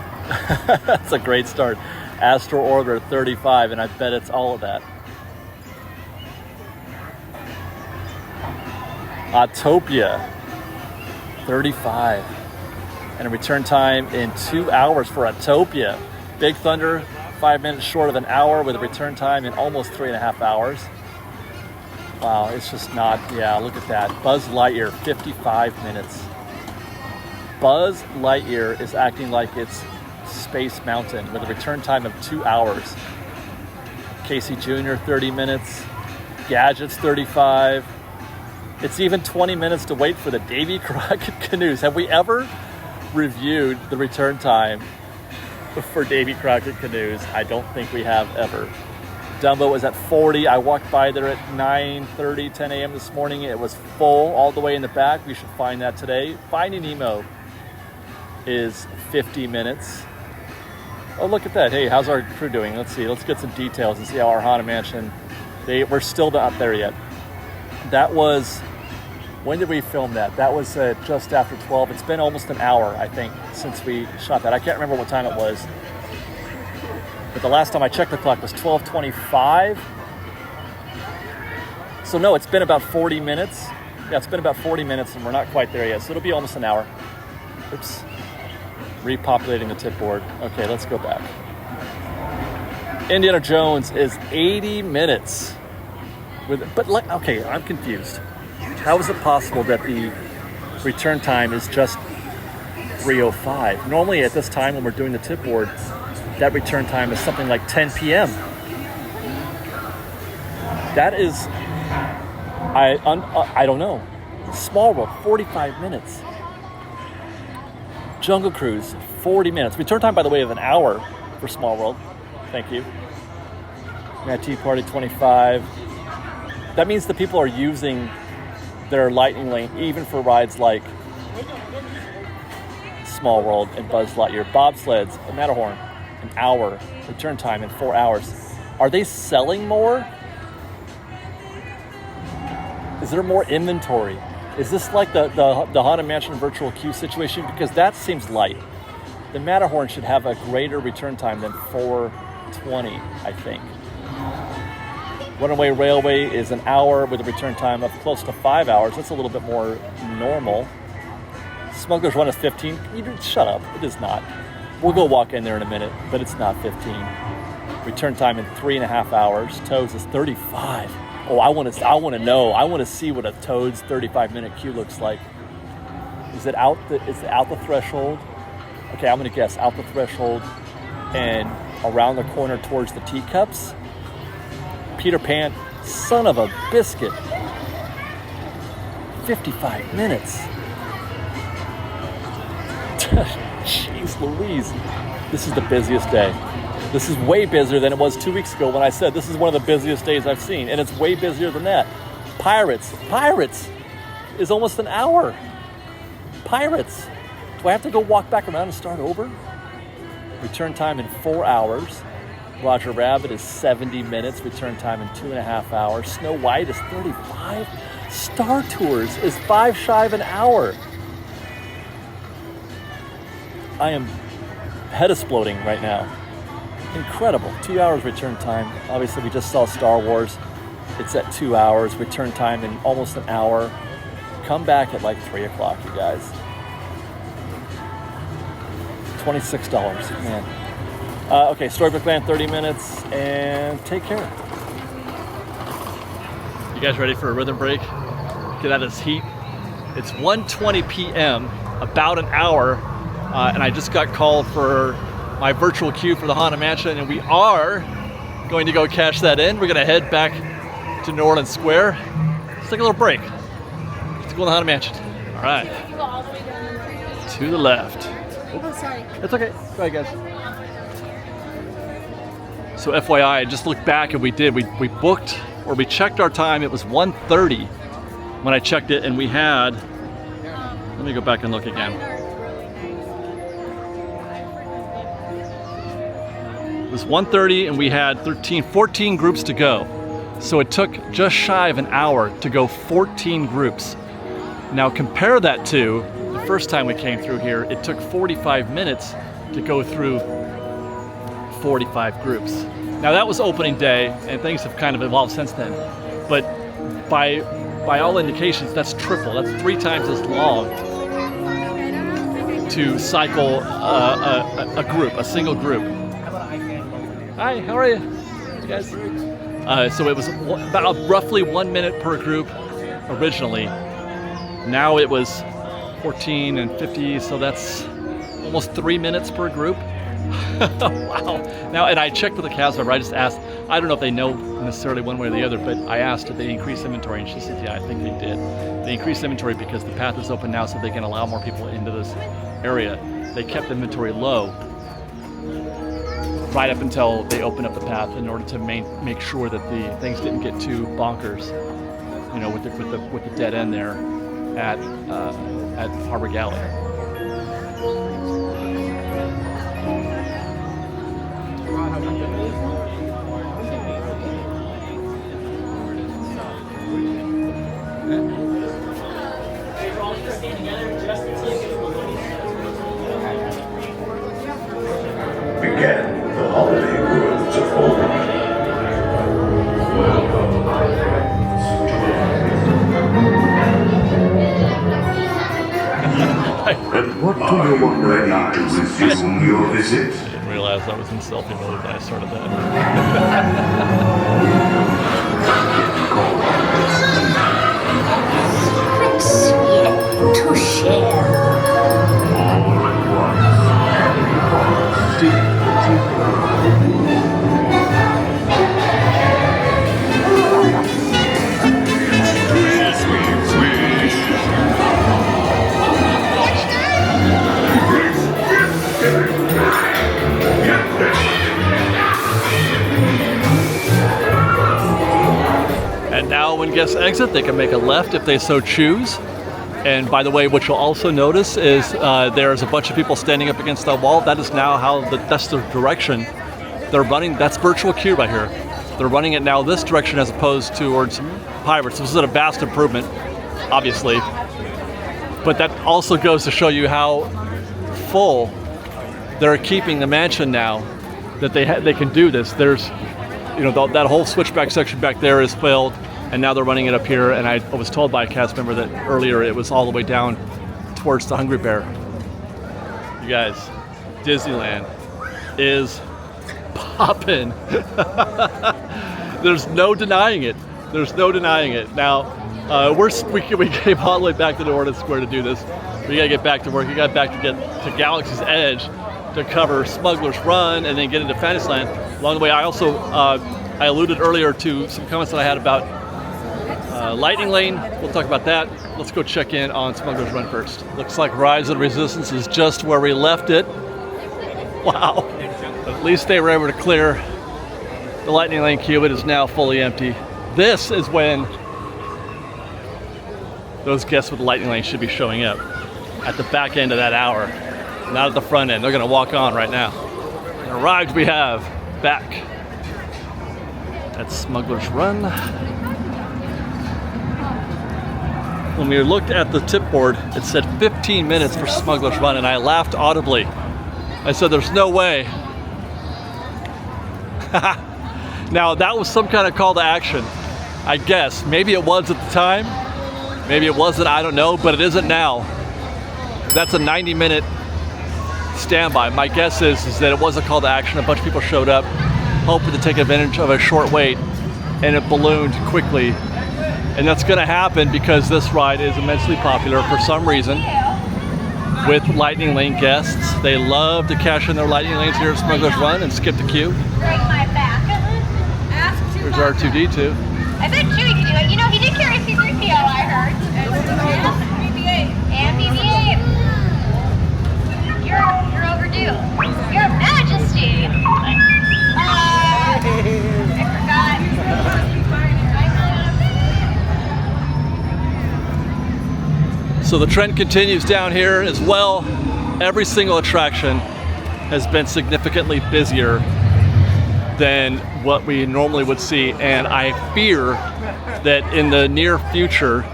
[SPEAKER 1] That's a great start. Astro Orbiter, 35, and I bet it's all of that. Autopia, 35. And a return time in 2 hours for Autopia. Big Thunder, 5 minutes short of an hour with a return time in almost 3.5 hours. Wow, it's just not, yeah, look at that. Buzz Lightyear, 55 minutes. Buzz Lightyear is acting like it's Space Mountain with a return time of 2 hours. Casey Jr., 30 minutes. Gadgets, 35. It's even 20 minutes to wait for the Davy Crockett canoes. Have we ever reviewed the return time for Davy Crockett canoes? I don't think we have ever. Dumbo was at 40. I walked by there at 9:30, 10 a.m. this morning. It was full all the way in the back. We should find that today. Finding Nemo is 50 minutes. Oh, look at that. Hey, how's our crew doing? Let's see. Let's get some details and see how our Haunted Mansion, we're still not there yet. That was, when did we film that? That was just after 12. It's been almost an hour, I think, since we shot that. I can't remember what time it was. But the last time I checked the clock was 12:25. So no, it's been about 40 minutes. Yeah, it's been about 40 minutes and we're not quite there yet. So it'll be almost an hour. Oops. Repopulating the tip board. Okay, let's go back. Indiana Jones is 80 minutes. Okay, I'm confused. How is it possible that the return time is just 3:05? Normally at this time when we're doing the tip board, that return time is something like 10 p.m. That is, I don't know. Small World, 45 minutes. Jungle Cruise, 40 minutes. Return time, by the way, of an hour for Small World. Thank you. Mad Tea Party, 25. That means the people are using their Lightning Lane even for rides like Small World and Buzz Lightyear. Bobsleds, Matterhorn, an hour. Return time in 4 hours. Are they selling more? Is there more inventory? Is this like the Haunted Mansion virtual queue situation? Because that seems light. The Matterhorn should have a greater return time than 4:20, I think. Runaway Railway is an hour with a return time of close to 5 hours. That's a little bit more normal. Smuggler's Run is 15. Shut up, it is not. We'll go walk in there in a minute, but it's not 15. Return time in 3.5 hours. Toads is 35. Oh, I want to know. I want to see what a Toad's 35-minute queue looks like. Is it out the threshold? Okay, I'm going to guess out the threshold and around the corner towards the teacups. Peter Pan, son of a biscuit. 55 minutes. Jeez Louise. This is the busiest day. This is way busier than it was 2 weeks ago when I said this is one of the busiest days I've seen. And it's way busier than that. Pirates is almost an hour. Pirates. Do I have to go walk back around and start over? Return time in 4 hours. Roger Rabbit is 70 minutes. Return time in 2.5 hours. Snow White is 35. Star Tours is 5 shy of an hour. I am head exploding right now. Incredible. 2 hours return time. Obviously, we just saw Star Wars. It's at 2 hours. Return time in almost an hour. Come back at like 3 o'clock, you guys. $26, man. Okay, Storybook Land, 30 minutes, and take care. You guys ready for a rhythm break? Get out of this heat. It's 1:20 p.m., about an hour, and I just got called for my virtual queue for the Haunted Mansion, and we are going to go cash that in. We're going to head back to New Orleans Square. Let's take a little break. Let's go to the Haunted Mansion. All right. To the left.
[SPEAKER 6] Oh, sorry.
[SPEAKER 1] It's okay. Go ahead, guys. So FYI, I just looked back and we booked, or we checked our time. It was 1:30 when I checked it, and we had, let me go back and look again. It was 1:30 and we had 14 groups to go. So it took just shy of an hour to go 14 groups. Now compare that to the first time we came through here, it took 45 minutes to go through 45 groups. Now that was opening day and things have kind of evolved since then. But by all indications, that's triple. That's 3 times as long to cycle a group, a single group. Hi, how are you? You guys? So it was about roughly 1 minute per group originally. Now it was 14 and 50, so that's almost 3 minutes per group. Wow. Now, and I checked with the cast member. I just asked, I don't know if they know necessarily one way or the other, but I asked if they increased inventory, and she said, yeah, I think they did. They increased inventory because the path is open now so they can allow more people into this area. They kept inventory low right up until they opened up the path in order to make sure that the things didn't get too bonkers, you know, with the dead end there at Harbor Galley.
[SPEAKER 5] Again, the holiday worlds of old. Welcome, my friends, to
[SPEAKER 2] everyone ready to resume your visit?
[SPEAKER 1] I didn't realize I was in selfie mode when I started that.
[SPEAKER 8] To share.
[SPEAKER 2] All at
[SPEAKER 1] And now when guests exit, they can make a left if they so choose. And by the way, what you'll also notice is there's a bunch of people standing up against the wall. That is now how that's the direction they're running. That's virtual queue right here. They're running it now this direction as opposed towards Pirates. This is a vast improvement, obviously. But that also goes to show you how full they're keeping the mansion now that they can do this. There's, you know, that whole switchback section back there is filled. And now they're running it up here, and I was told by a cast member that earlier it was all the way down towards the Hungry Bear. You guys, Disneyland is popping. There's no denying it. There's no denying it. Now, we came all the way back to the Ornament Square to do this. We gotta get back to work. We got back to get to Galaxy's Edge to cover Smuggler's Run and then get into Fantasyland. Along the way, I also I alluded earlier to some comments that I had about Lightning Lane. We'll talk about that. Let's go check in on Smuggler's Run first. Looks like Rise of the Resistance is just where we left it. Wow. At least they were able to clear the Lightning Lane queue. It is now fully empty. This is when those guests with the Lightning Lane should be showing up. At the back end of that hour. Not at the front end. They're going to walk on right now. And arrived we have back at Smuggler's Run. When we looked at the tip board, it said 15 minutes for Smuggler's Run, and I laughed audibly. I said, there's no way. Now, that was some kind of call to action, I guess. Maybe it was at the time. Maybe it wasn't, I don't know, but it isn't now. That's a 90-minute standby. My guess is that it was a call to action. A bunch of people showed up, hoping to take advantage of a short wait, and it ballooned quickly. And that's going to happen because this ride is immensely popular for some reason with Lightning Lane guests. They love to cash in their Lightning Lanes here at Smuggler's Run and skip the queue. There's R2-D2.
[SPEAKER 8] I bet Chewie could do it. You know, he did carry C-3PO, I heard. And BB-8. And BB-8. You're overdue. Your Majesty. I forgot.
[SPEAKER 1] So the trend continues down here as well. Every single attraction has been significantly busier than what we normally would see, and I fear that in the near future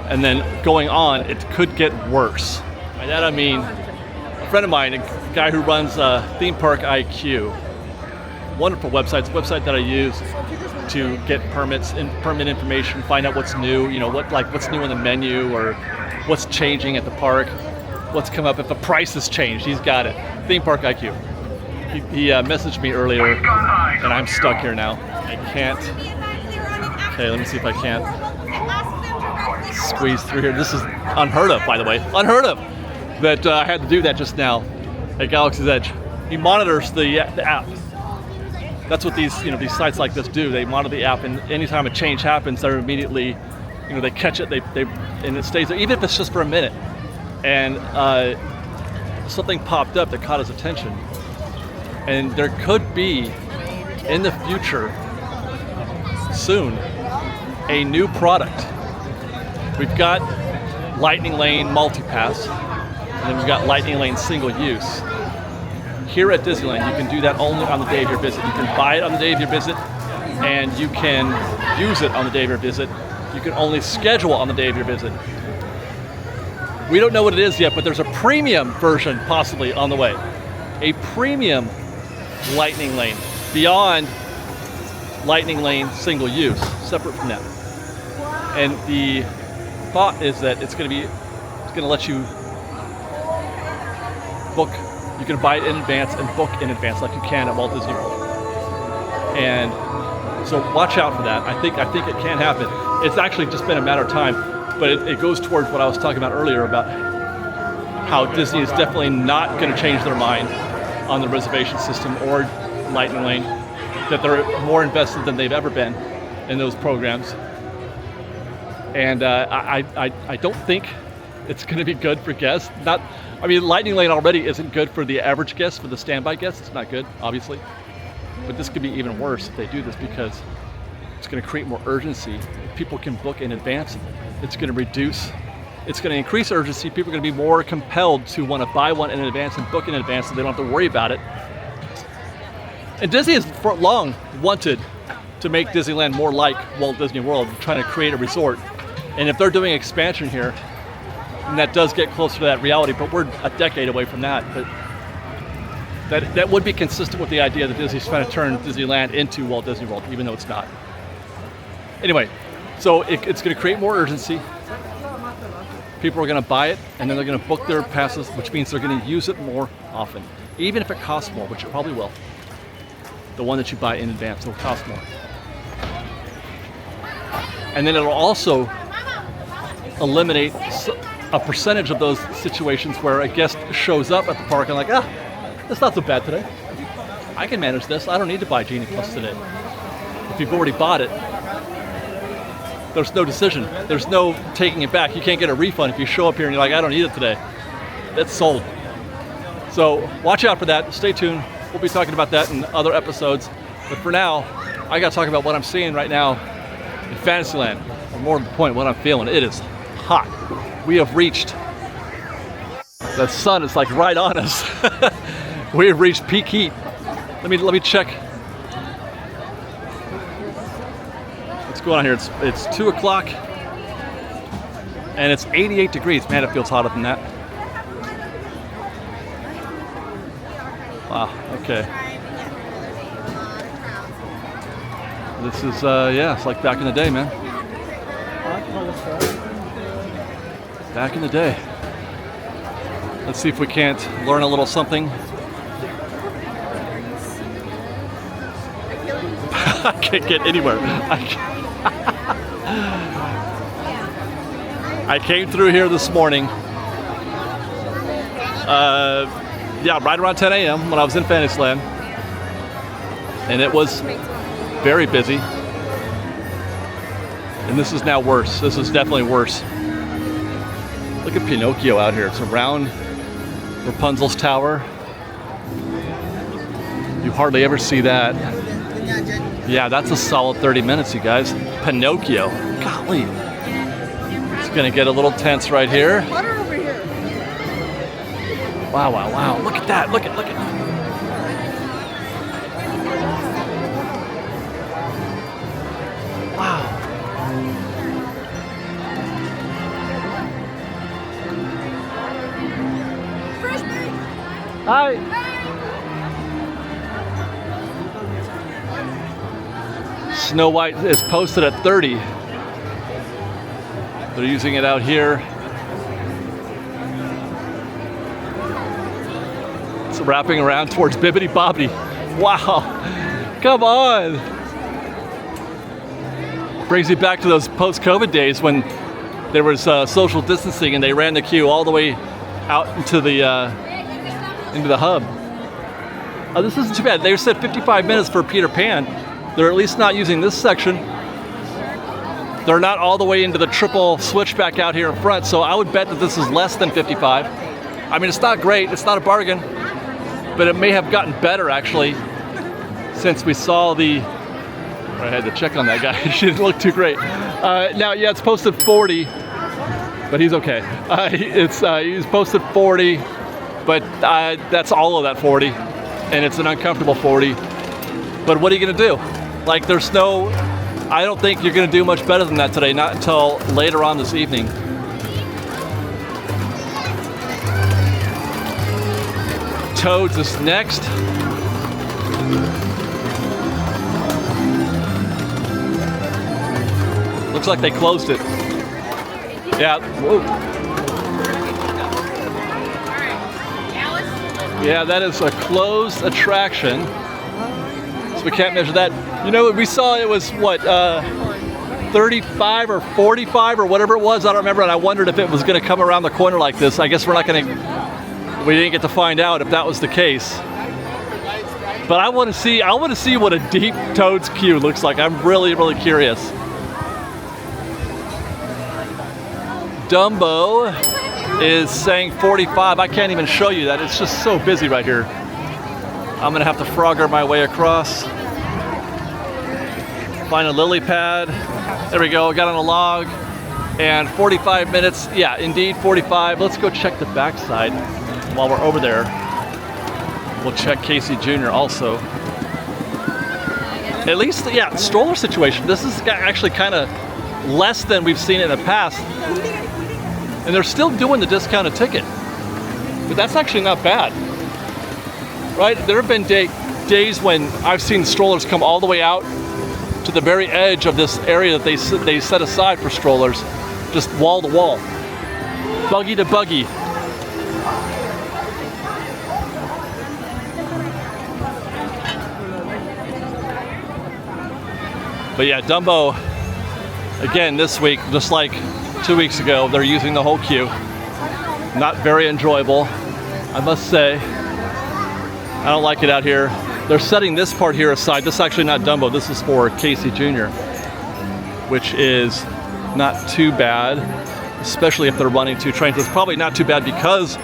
[SPEAKER 1] and then going on, it could get worse. By that I mean, a friend of mine, a guy who runs Theme Park IQ, wonderful website. It's a website that I use to get permits and permit information, find out what's new, you know, what's new on the menu or what's changing at the park, what's come up, if the price has changed. He's got it. Theme Park IQ. He messaged me earlier, and I'm stuck here now. I can't. Okay, let me see if I can't squeeze through here. This is unheard of, by the way. Unheard of that I had to do that just now at Galaxy's Edge. He monitors the app. That's what these sites like this do. They monitor the app, and anytime a change happens, they're immediately, they catch it. They and it stays there, even if it's just for a minute. And something popped up that caught his attention. And there could be, in the future, soon, a new product. We've got Lightning Lane Multipass, and then we've got Lightning Lane Single Use. Here at Disneyland, you can do that only on the day of your visit. You can buy it on the day of your visit, and you can use it on the day of your visit. You can only schedule on the day of your visit. We don't know what it is yet, but there's a premium version possibly on the way. A premium Lightning Lane beyond Lightning Lane Single Use, separate from that. And the thought is that it's going to let you book, you can buy it in advance and book in advance like you can at Walt Disney World. And so watch out for that. I think it can happen. It's actually just been a matter of time, but it goes towards what I was talking about earlier about how Disney is definitely not going to change their mind on the reservation system or Lightning Lane, that they're more invested than they've ever been in those programs. And I don't think it's going to be good for guests. Lightning Lane already isn't good for the average guest, for the standby guest. It's not good, obviously. But this could be even worse if they do this, because it's going to create more urgency. If people can book in advance, it's going to increase urgency. People are going to be more compelled to want to buy one in advance and book in advance so they don't have to worry about it. And Disney has for long wanted to make Disneyland more like Walt Disney World, trying to create a resort. And if they're doing expansion here, and that does get closer to that reality, but we're a decade away from that. But that would be consistent with the idea that Disney's trying to turn Disneyland into Walt Disney World, even though it's not. Anyway, so it's going to create more urgency. People are going to buy it, and then they're going to book their passes, which means they're going to use it more often, even if it costs more, which it probably will. The one that you buy in advance will cost more. And then it'll also eliminate a percentage of those situations where a guest shows up at the park and like, it's not so bad today. I can manage this. I don't need to buy Genie Plus today. If you've already bought it, there's no decision. There's no taking it back. You can't get a refund if you show up here and you're like, I don't need it today. It's sold. So watch out for that. Stay tuned. We'll be talking about that in other episodes. But for now, I got to talk about what I'm seeing right now in Fantasyland. Or more to the point, what I'm feeling. It is hot. We have reached, the sun is like right on us. We have reached peak heat. Let me check. What's going on here? It's 2 o'clock and it's 88 degrees. Man, it feels hotter than that. Wow, okay. This is, it's like back in the day, man. Back in the day. Let's see if we can't learn a little something. I can't get anywhere. I came through here this morning. Right around 10 a.m. when I was in Fantasyland. And it was very busy. And this is now worse. This is definitely worse. Look at Pinocchio out here. It's around Rapunzel's tower. You hardly ever see that. Yeah, that's a solid 30 minutes, you guys. Pinocchio. Golly. It's gonna get a little tense right here. Wow, wow, wow. Look at that. Look at. Wow. Hi. Snow White is posted at 30. They're using it out here. It's wrapping around towards Bibbidi Bobbidi. Wow. Come on. Brings me back to those post-COVID days when there was social distancing and they ran the queue all the way out into the hub. Oh, this isn't too bad. They said 55 minutes for Peter Pan. They're at least not using this section. They're not all the way into the triple switchback out here in front, so I would bet that this is less than 55. I mean, it's not great, it's not a bargain, but it may have gotten better actually since we saw the, I had to check on that guy, she didn't look too great. Now, yeah, it's posted 40, but he's okay. He's posted 40, but that's all of that 40, and it's an uncomfortable 40. But what are you gonna do? Like, there's no, I don't think you're gonna do much better than that today, not until later on this evening. Toads is next. Looks like they closed it. Yeah, whoa. Yeah, that is a closed attraction. So we can't measure that. You know, we saw it was what, 35 or 45 or whatever it was. I don't remember, and I wondered if it was going to come around the corner like this. I guess we're not going to. We didn't get to find out if that was the case. But I want to see what a deep Toad's queue looks like. I'm really, really curious. Dumbo is saying 45. I can't even show you that. It's just so busy right here. I'm gonna have to frogger my way across. Find a lily pad. There we go, got on a log. And 45 minutes, yeah, indeed 45. Let's go check the backside while we're over there. We'll check Casey Jr. also. At least, yeah, stroller situation. This is actually kind of less than we've seen in the past. And they're still doing the discounted ticket. But that's actually not bad. Right? There have been days when I've seen strollers come all the way out to the very edge of this area that they set aside for strollers, just wall to wall, buggy to buggy. But yeah, Dumbo, again this week, just like 2 weeks ago, they're using the whole queue. Not very enjoyable, I must say. I don't like it out here. They're setting this part here aside. This is actually not Dumbo, this is for Casey Jr., which is not too bad, especially if they're running 2 trains. It's probably not too bad because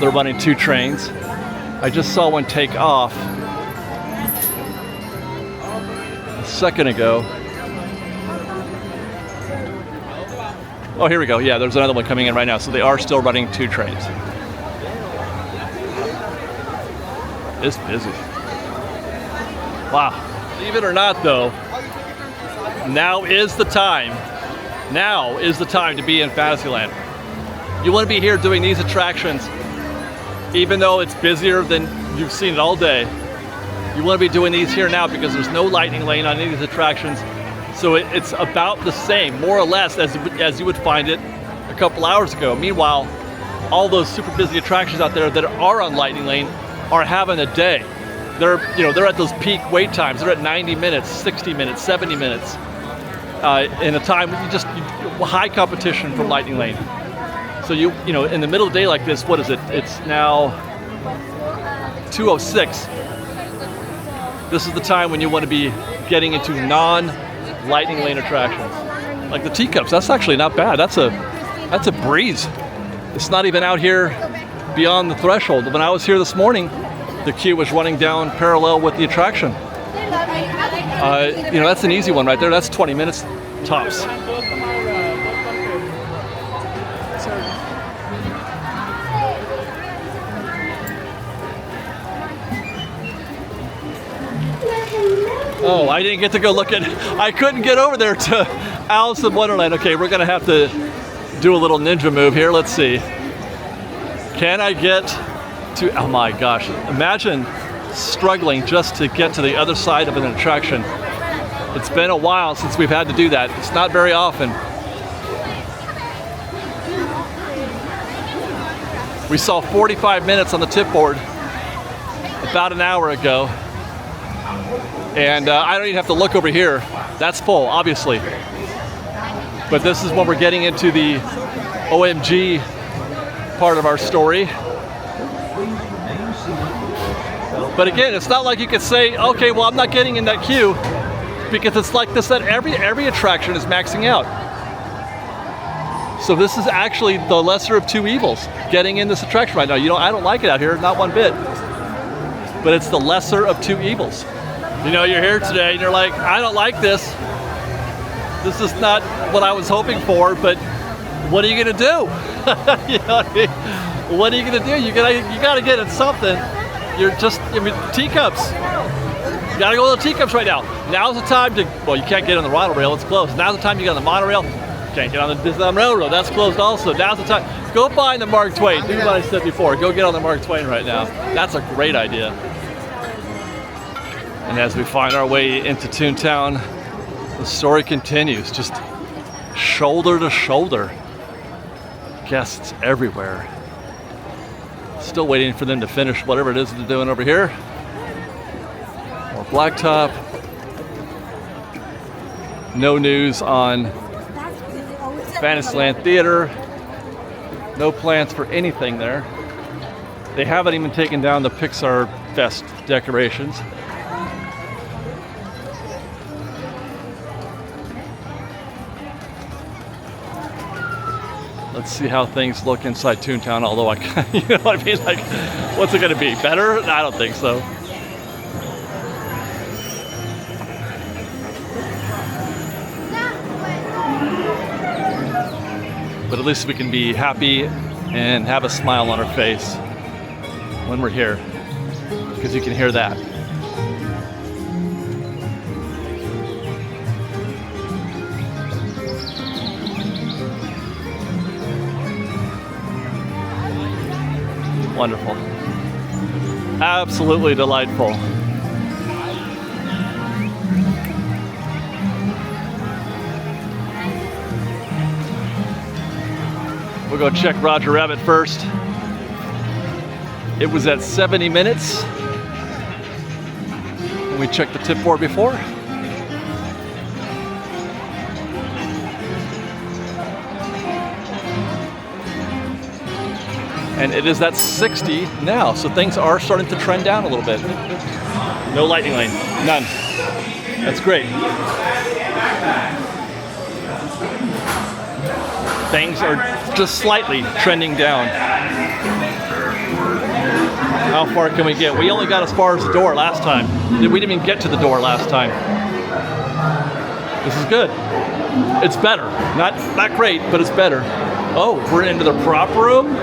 [SPEAKER 1] they're running 2 trains. I just saw one take off a second ago. Oh, here we go. Yeah, there's another one coming in right now. So they are still running 2 trains. It's busy. Wow. Believe it or not, though, now is the time. Now is the time to be in Fantasyland. You want to be here doing these attractions, even though it's busier than you've seen it all day. You want to be doing these here now because there's no lightning lane on any of these attractions. So it's about the same, more or less, as you would find it a couple hours ago. Meanwhile, all those super busy attractions out there that are on lightning lane are having a day. They're at those peak wait times. They're at 90 minutes, 60 minutes, 70 minutes in a time when high competition from lightning lane. So you know, in the middle of the day like this, what is it? It's now 2:06. This is the time when you want to be getting into non-lightning lane attractions. Like the teacups, that's actually not bad. That's a breeze. It's not even out here beyond the threshold. When I was here this morning, the queue was running down parallel with the attraction. That's an easy one right there. That's 20 minutes tops. Oh, I didn't get to go look at, I couldn't get over there to Alice in Wonderland. Okay, we're gonna have to do a little ninja move here. Let's see. Can I get to, oh my gosh, imagine struggling just to get to the other side of an attraction. It's been a while since we've had to do that. It's not very often. We saw 45 minutes on the tip board about an hour ago. And I don't even have to look over here. That's full, obviously. But this is when we're getting into the OMG part of our story. But again, it's not like you could say, okay, well, I'm not getting in that queue, because it's like this, that every attraction is maxing out. So this is actually the lesser of 2 evils, getting in this attraction right now. I don't like it out here, not one bit. But it's the lesser of 2 evils. You're here today and you're like, I don't like this. This is not what I was hoping for, but what are you gonna do? What are you gonna do? You gotta get in something. Teacups. You gotta go with the teacups right now. Now's the time to, well, you can't get on the monorail, it's closed. Now's the time you get on the monorail. Can't get on the Disneyland Railroad, that's closed also. Now's the time. Go find the Mark Twain. Do what I said before. Go get on the Mark Twain right now. That's a great idea. And as we find our way into Toontown, the story continues, just shoulder to shoulder. Guests everywhere. Still waiting for them to finish whatever it is they're doing over here. More blacktop. No news on Fantasyland Theater. No plans for anything there. They haven't even taken down the Pixar Fest decorations. Let's see how things look inside Toontown, although I, you know what I mean? Like, what's it gonna be? Better? I don't think so. But at least we can be happy and have a smile on our face when we're here, because you can hear that. Wonderful. Absolutely delightful. We'll go check Roger Rabbit first. It was at 70 minutes. And we checked the tip board before. And it is at 60 now, so things are starting to trend down a little bit. No lightning lane, none. That's great. Things are just slightly trending down. How far can we get? We only got as far as the door last time. We didn't even get to the door last time. This is good. It's better. Not great, but it's better. Oh, we're into the prop room?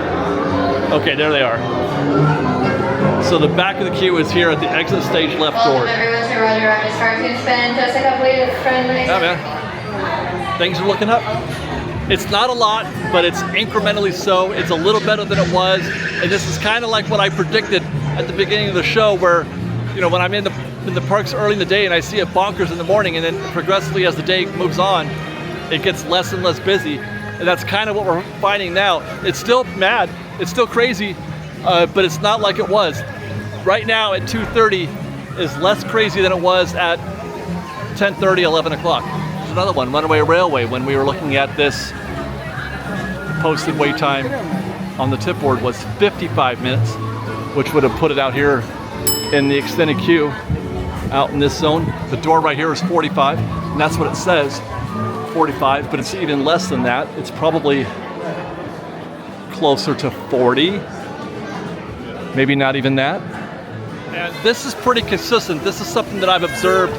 [SPEAKER 1] Okay, there they are. So the back of the queue is here at the exit stage left door.
[SPEAKER 8] Everyone's here, Roger Rabbit. Cartoon spin. Just a couple of friendly.
[SPEAKER 1] Yeah, man. Things are looking up. It's not a lot, but it's incrementally so. It's a little better than it was. And this is kind of like what I predicted at the beginning of the show, where, you know, when I'm in the parks early in the day and I see it bonkers in the morning, and then progressively as the day moves on, it gets less and less busy. And that's kind of what we're finding now. It's still mad. It's still crazy, but it's not like it was. Right now at 2:30 is less crazy than it was at 10:30, 11 o'clock. There's another one, Runaway Railway, when we were looking at this, posted wait time on the tip board was 55 minutes, which would have put it out here in the extended queue, out in this zone. The door right here is 45, and that's what it says, 45, but it's even less than that. It's probably closer to 40, maybe not even that. And this is pretty consistent. This is something that I've observed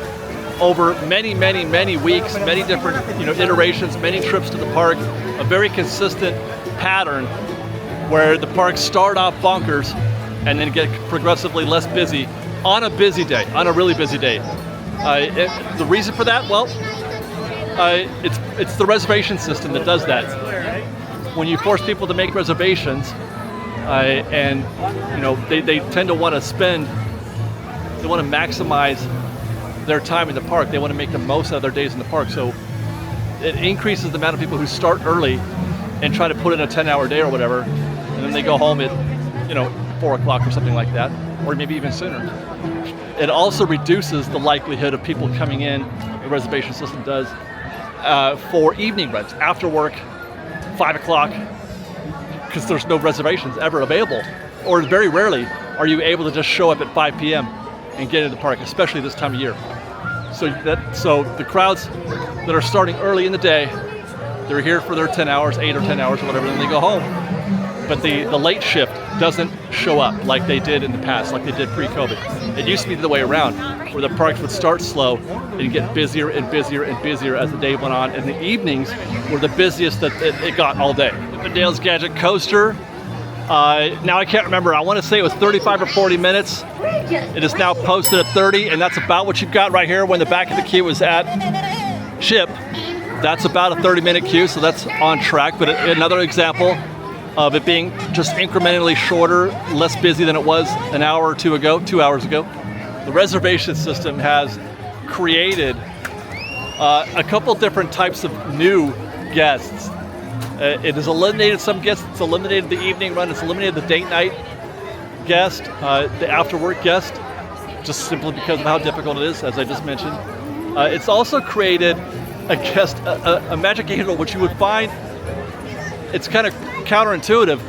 [SPEAKER 1] over many weeks, many different, you know, iterations, many trips to the park. A very consistent pattern where the parks start off bonkers and then get progressively less busy on a busy day, on a really busy day. The reason for that, well, it's the reservation system that does that. When you force people to make reservations, and you know, they tend to want to spend, they want to maximize their time in the park. They want to make the most out of their days in the park. So it increases the amount of people who start early and try to put in a 10-hour day or whatever, and then they go home at, you know, 4 o'clock or something like that, or maybe even sooner. It also reduces the likelihood of people coming in, the reservation system does, for evening rents, after work, 5 o'clock, because there's no reservations ever available. Or very rarely are you able to just show up at 5 p.m. and get into the park, especially this time of year. So the crowds that are starting early in the day, they're here for their 10 hours, 8 or 10 hours or whatever, then they go home. But the late shift doesn't show up like they did in the past, like they did pre-COVID. It used to be the way around, where the parks would start slow and get busier and busier and busier as the day went on, and the evenings were the busiest that it got all day. The Dale's Gadget Coaster, now I can't remember, I want to say it was 35 or 40 minutes. It is now posted at 30, and that's about what you've got right here when the back of the queue was at Chip. That's about a 30-minute queue, so that's on track, but another example of it being just incrementally shorter, less busy than it was an hour or 2 ago, 2 hours ago. The reservation system has created a couple different types of new guests. It has eliminated some guests, it's eliminated the evening run, it's eliminated the date night, guest, the after work guest, just simply because of how difficult it is, as I just mentioned. It's also created a magic handle, which you would find, it's kind of counterintuitive,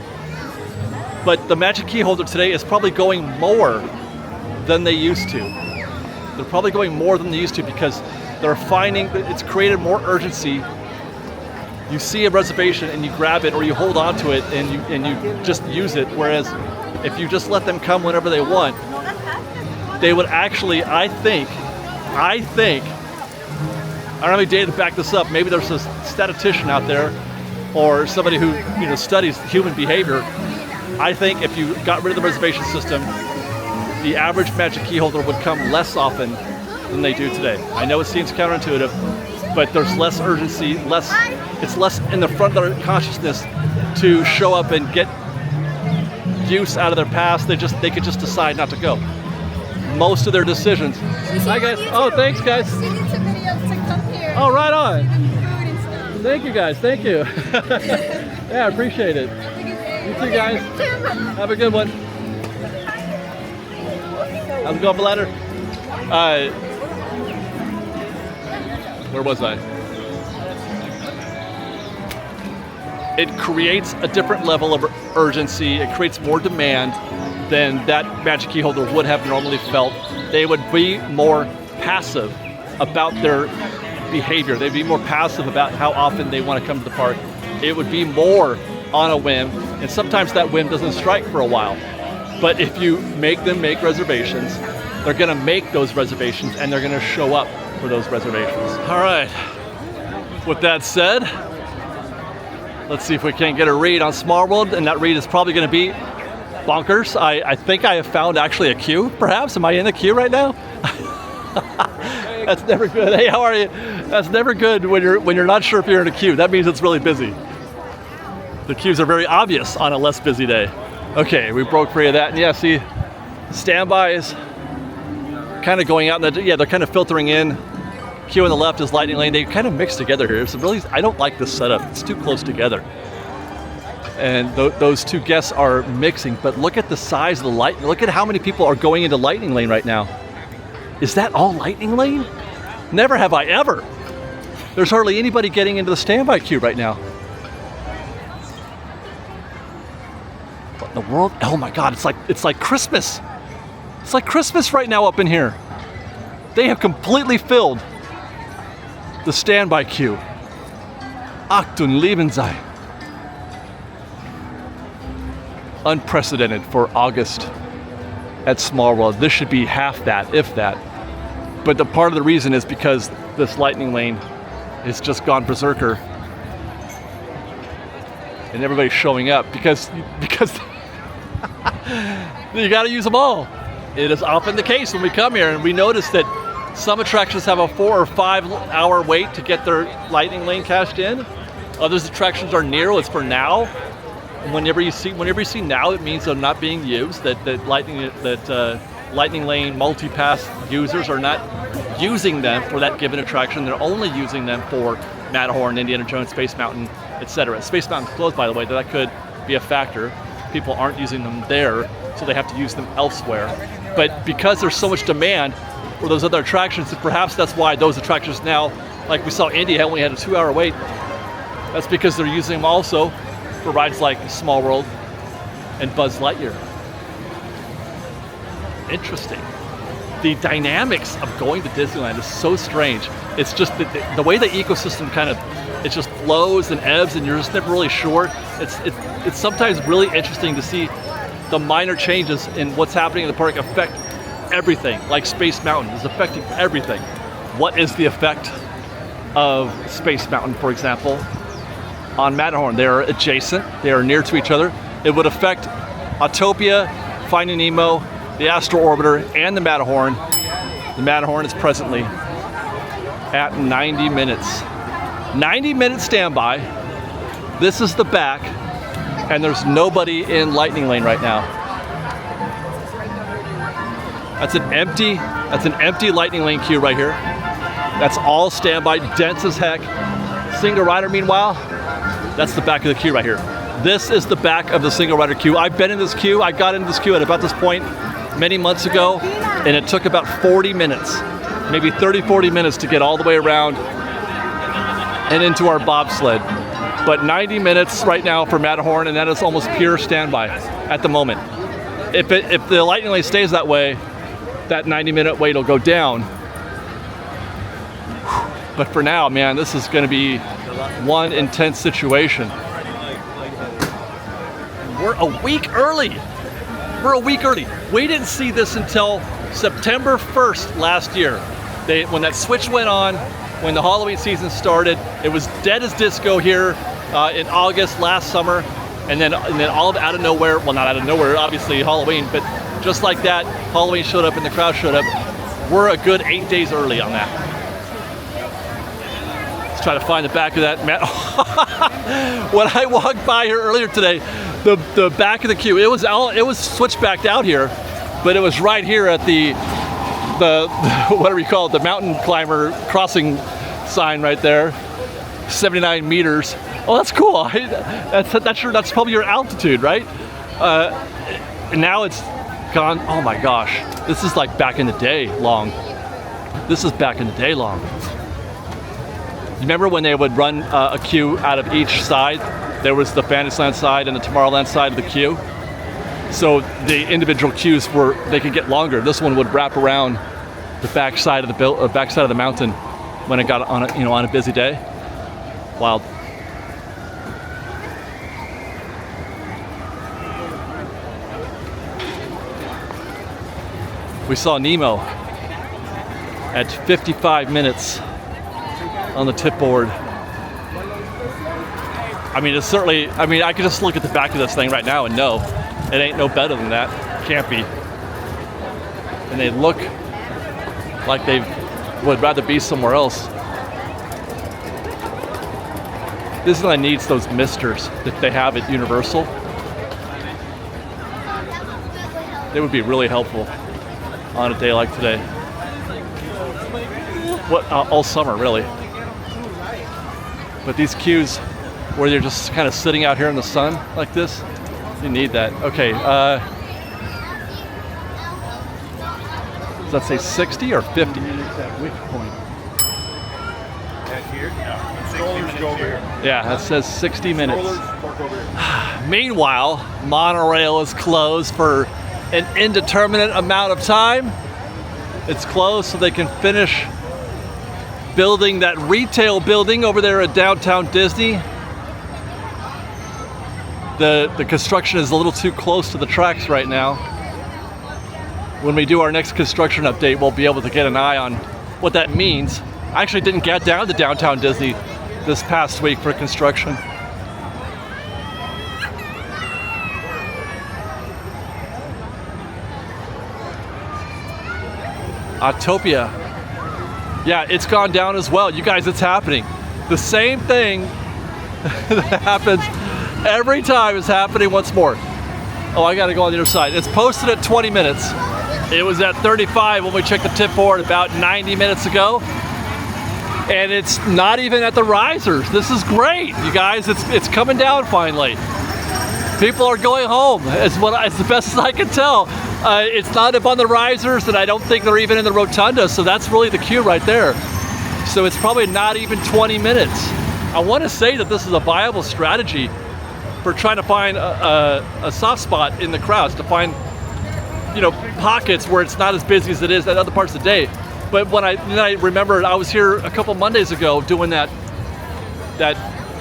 [SPEAKER 1] but the magic key holder today is probably going more than they used to. They're probably going more than they used to because they're finding that it's created more urgency. You see a reservation and you grab it or you hold on to it and you just use it, whereas if you just let them come whenever they want, they would actually, I think, I don't have any data to back this up, maybe there's a statistician out there or somebody who studies human behavior. I think if you got rid of the reservation system, the average magic key holder would come less often than they do today. I know it seems counterintuitive, but there's less urgency, it's less in the front of their consciousness to show up and get use out of their past. They could just decide not to go. Most of their decisions. Hi guys. Oh, thanks guys. Oh, right on. Thank you guys. Thank you. Yeah, I appreciate it. You too, guys. Have a good one. How's it going, Bladder? Where was I? It creates a different level of urgency. It creates more demand than that magic key holder would have normally felt. They would be more passive about their behavior. They'd be more passive about how often they want to come to the park. It would be more on a whim, and sometimes that whim doesn't strike for a while. But if you make them make reservations, they're gonna make those reservations and they're gonna show up for those reservations. All right, with that said, let's see if we can't get a read on Small World, and that read is probably gonna be bonkers. I think I have found actually a queue, perhaps. Am I in a queue right now? That's never good. Hey, how are you? That's never good when you're not sure if you're in a queue. That means it's really busy. The queues are very obvious on a less busy day. Okay, we broke free of that. And yeah, see, standby is kind of going out. They're kind of filtering in. Queue on the left is Lightning Lane. They kind of mix together here. So really, I don't like this setup. It's too close together. And those two guests are mixing. But look at the size of the light. Look at how many people are going into Lightning Lane right now. Is that all Lightning Lane? Never have I ever. There's hardly anybody getting into the standby queue right now. What in the world? Oh my God, it's like Christmas. It's like Christmas right now up in here. They have completely filled the standby queue. Achtung, lieben Sie. Unprecedented for August at Small World. This should be half that, if that. But the part of the reason is because this Lightning Lane has just gone berserker. And everybody's showing up because you got to use them all. It is often the case when we come here, and we notice that some attractions have a 4 or 5 hour wait to get their Lightning Lane cashed in. Others attractions are near. It's for now. And whenever you see now, it means they're not being used. That Lightning Lane multi-pass users are not using them for that given attraction. They're only using them for Matterhorn, Indiana Jones, Space Mountain, etc. Space Mountain's closed, by the way. That could be a factor. People aren't using them there, so they have to use them elsewhere. But because there's so much demand for those other attractions, perhaps that's why those attractions now, like we saw Indy only had a 2 hour wait. That's because they're using them also for rides like Small World and Buzz Lightyear. Interesting. The dynamics of going to Disneyland is so strange. It's just the way the ecosystem it just flows and ebbs, and you're just never really sure. It's sometimes really interesting to see the minor changes in what's happening in the park affect everything. Like Space Mountain is affecting everything. What is the effect of Space Mountain, for example, on Matterhorn? They are adjacent. They are near to each other. It would affect Autopia, Finding Nemo, the Astro Orbiter, and the Matterhorn. The Matterhorn is presently at 90 minutes. 90-minute standby. This is the back, and there's nobody in Lightning Lane right now. That's an empty Lightning Lane queue right here. That's all standby, dense as heck. Single rider, meanwhile, that's the back of the queue right here. This is the back of the single rider queue. I've been in this queue. I got into this queue at about this point many months ago, and it took about 40 minutes, maybe 30, 40 minutes to get all the way around and into our bobsled. But 90 minutes right now for Matterhorn, and that is almost pure standby at the moment. If the lightning lane stays that way, that 90-minute wait will go down. But for now, man, this is going to be one intense situation. We're a week early. We're a week early. We didn't see this until September 1st last year. When that switch went on, when the Halloween season started, it was dead as disco here in August last summer, and then all out of nowhere, well, not out of nowhere, obviously Halloween, but just like that, Halloween showed up and the crowd showed up. We're a good 8 days early on that. Let's try to find the back of that. When I walked by here earlier today, the back of the queue, it was switched backed out here, but it was right here at the whatever you call it, the mountain climber crossing sign right there, 79 meters. Oh, that's cool. That's probably your altitude, right? And now it's gone. Oh my gosh, this is like back in the day long. This is back in the day long. You remember when they would run a queue out of each side? There was the Fantasyland side and the Tomorrowland side of the queue. So the individual queues they could get longer. This one would wrap around the back side of the mountain when it got on on a busy day. Wild. We saw Nemo at 55 minutes on the tip board. I mean, it's certainly, I could just look at the back of this thing right now and know it ain't no better than that. Can't be. And they look like they would rather be somewhere else. Disneyland needs those misters that they have at Universal. They would be really helpful on a day like today. All summer, really. But these queues where you're just kind of sitting out here in the sun like this, you need that. Okay, does that say 60 or 50?
[SPEAKER 5] At which point? At here? No. 60 minutes go over here.
[SPEAKER 1] Yeah, that says 60 minutes. Meanwhile, monorail is closed for an indeterminate amount of time. It's closed so they can finish building that retail building over there at downtown Disney. The construction is a little too close to the tracks right now. When we do our next construction update, we'll be able to get an eye on what that means. I actually didn't get down to downtown Disney this past week for construction. Autopia. Yeah, it's gone down as well. You guys, it's happening. The same thing that happens every time is happening once more. Oh, I gotta go on the other side. It's posted at 20 minutes. It was at 35 when we checked the tip board about 90 minutes ago. And it's not even at the risers. This is great, you guys. It's coming down finally. People are going home, as the best as I can tell. It's not up on the risers, and I don't think they're even in the rotunda, so that's really the queue right there. So it's probably not even 20 minutes. I want to say that this is a viable strategy for trying to find a soft spot in the crowds, to find pockets where it's not as busy as it is at other parts of the day. But when I remembered, I was here a couple Mondays ago doing that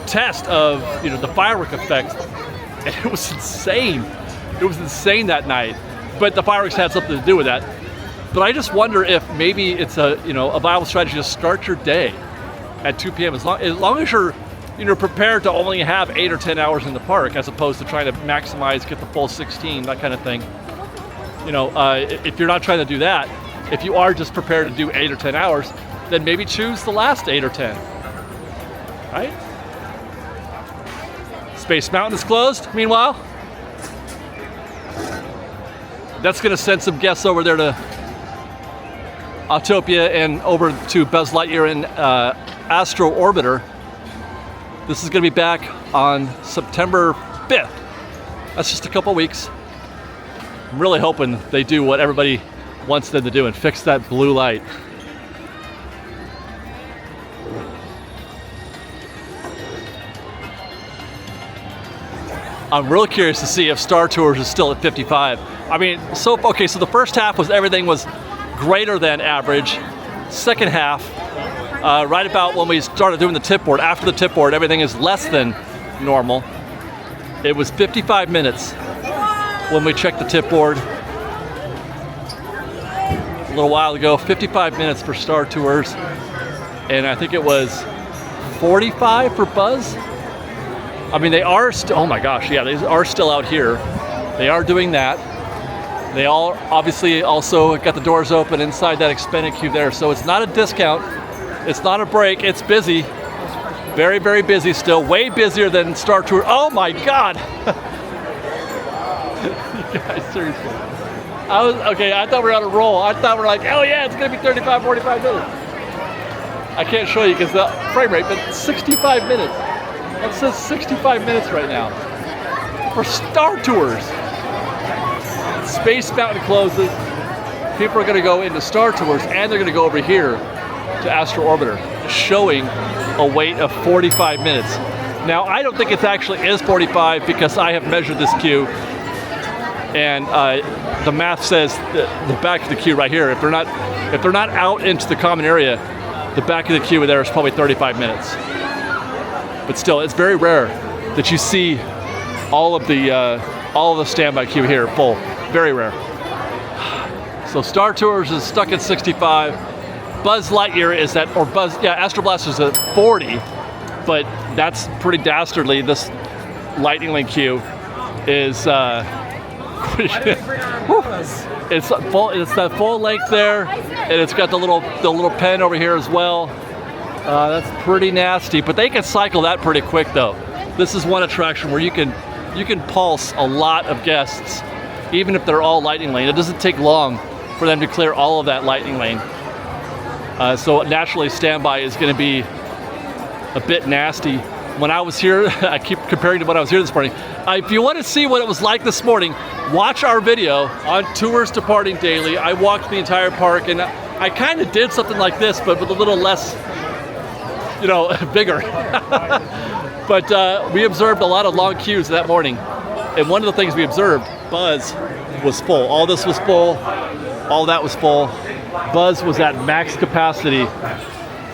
[SPEAKER 1] test of the firework effect, and it was insane. It was insane that night. But the fireworks had something to do with that. But I just wonder if maybe it's a viable strategy to start your day at 2 p.m. As long as you're prepared to only have 8 or 10 hours in the park, as opposed to trying to maximize, get the full 16, that kind of thing. If you're not trying to do that, if you are just prepared to do 8 or 10 hours, then maybe choose the last 8 or 10, right? Space Mountain is closed, meanwhile. That's gonna send some guests over there to Autopia and over to Buzz Lightyear and Astro Orbiter. This is gonna be back on September 5th. That's just a couple weeks. I'm really hoping they do what everybody wants them to do and fix that blue light. I'm really curious to see if Star Tours is still at 55. I mean, so the first half was everything was greater than average. Second half, right about when we started doing the tip board, after the tip board, everything is less than normal. It was 55 minutes when we checked the tip board a little while ago. 55 minutes for Star Tours, and I think it was 45 for Buzz. I mean, they are still, oh my gosh, yeah, they are still out here. They are doing that. They all obviously also got the doors open inside that expanded queue there. So it's not a discount. It's not a break. It's busy. Very, very busy still. Way busier than Star Tour. Oh my God. You guys, seriously. I thought we were on a roll. I thought we were like, oh yeah, it's going to be 35, 45 minutes. I can't show you because the frame rate, but 65 minutes. That says 65 minutes right now for Star Tours. Space Mountain closes. People are going to go into Star Tours and they're going to go over here to Astro Orbiter, showing a wait of 45 minutes. Now, I don't think it actually is 45 because I have measured this queue, and the math says the back of the queue right here. If they're not out into the common area, the back of the queue there is probably 35 minutes. But still, it's very rare that you see all of the standby queue here full. Very rare. So Star Tours is stuck at 65. Buzz Lightyear is at, Astro Blasters is at 40, but that's pretty dastardly. This Lightning Link queue is it's full. It's that full length there, and it's got the little pen over here as well. That's pretty nasty, but they can cycle that pretty quick though. This is one attraction where you can pulse a lot of guests, even if they're all Lightning Lane. It doesn't take long for them to clear all of that Lightning Lane. So naturally, standby is going to be a bit nasty. When I was here, I keep comparing to when I was here this morning. If you want to see what it was like this morning, watch our video on Tours Departing Daily. I walked the entire park, and I kind of did something like this, but with a little less, bigger. But we observed a lot of long queues that morning. And one of the things we observed, Buzz was full. All this was full. All that was full. Buzz was at max capacity.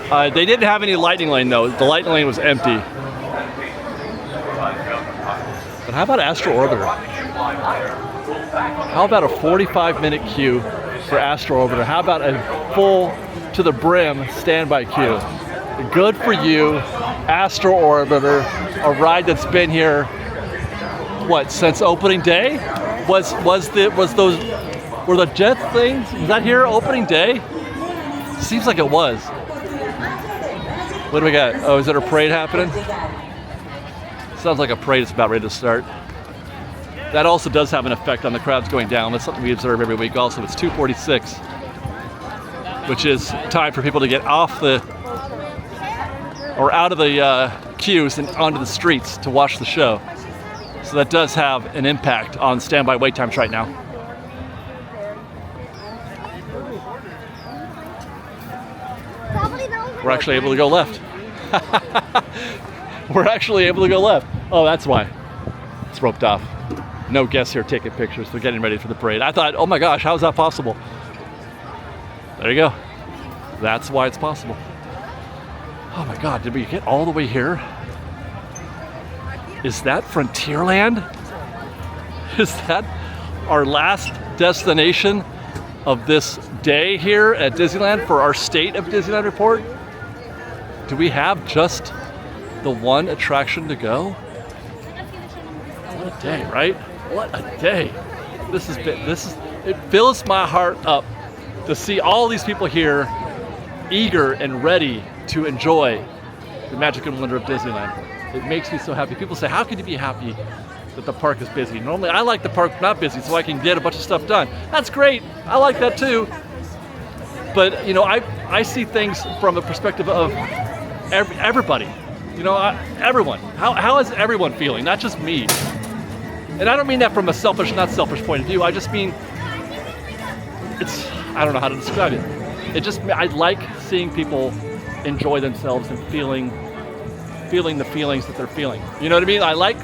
[SPEAKER 1] They didn't have any Lightning Lane though. The Lightning Lane was empty. But how about Astro Orbiter? How about a 45-minute queue for Astro Orbiter? How about a full to the brim standby queue? Good for you, Astro Orbiter, a ride that's been here, since opening day? Were the jet things, was that here opening day? Seems like it was. What do we got? Oh, is there a parade happening? Sounds like a parade is about ready to start. That also does have an effect on the crowds going down. That's something we observe every week also. It's 2:46, which is time for people to get off out of the queues and onto the streets to watch the show. So that does have an impact on standby wait times right now. We're actually able to go left. We're actually able to go left. Oh, that's why. It's roped off. No guests here taking pictures. They're getting ready for the parade. I thought, oh my gosh, how is that possible? There you go. That's why it's possible. Oh my God, did we get all the way here? Is that Frontierland? Is that our last destination of this day here at Disneyland for our State of Disneyland report? Do we have just the one attraction to go? What a day, right? What a day. It fills my heart up to see all these people here eager and ready to enjoy the magic and wonder of Disneyland. It makes me so happy. People say, how can you be happy that the park is busy? Normally I like the park not busy so I can get a bunch of stuff done. That's great. I like that too. But I see things from a perspective of everybody. Everyone. How is everyone feeling? Not just me. And I don't mean that from a selfish, not selfish point of view. I just mean I don't know how to describe it. I like seeing people enjoy themselves and feeling the feelings that they're feeling. You know what I mean? I like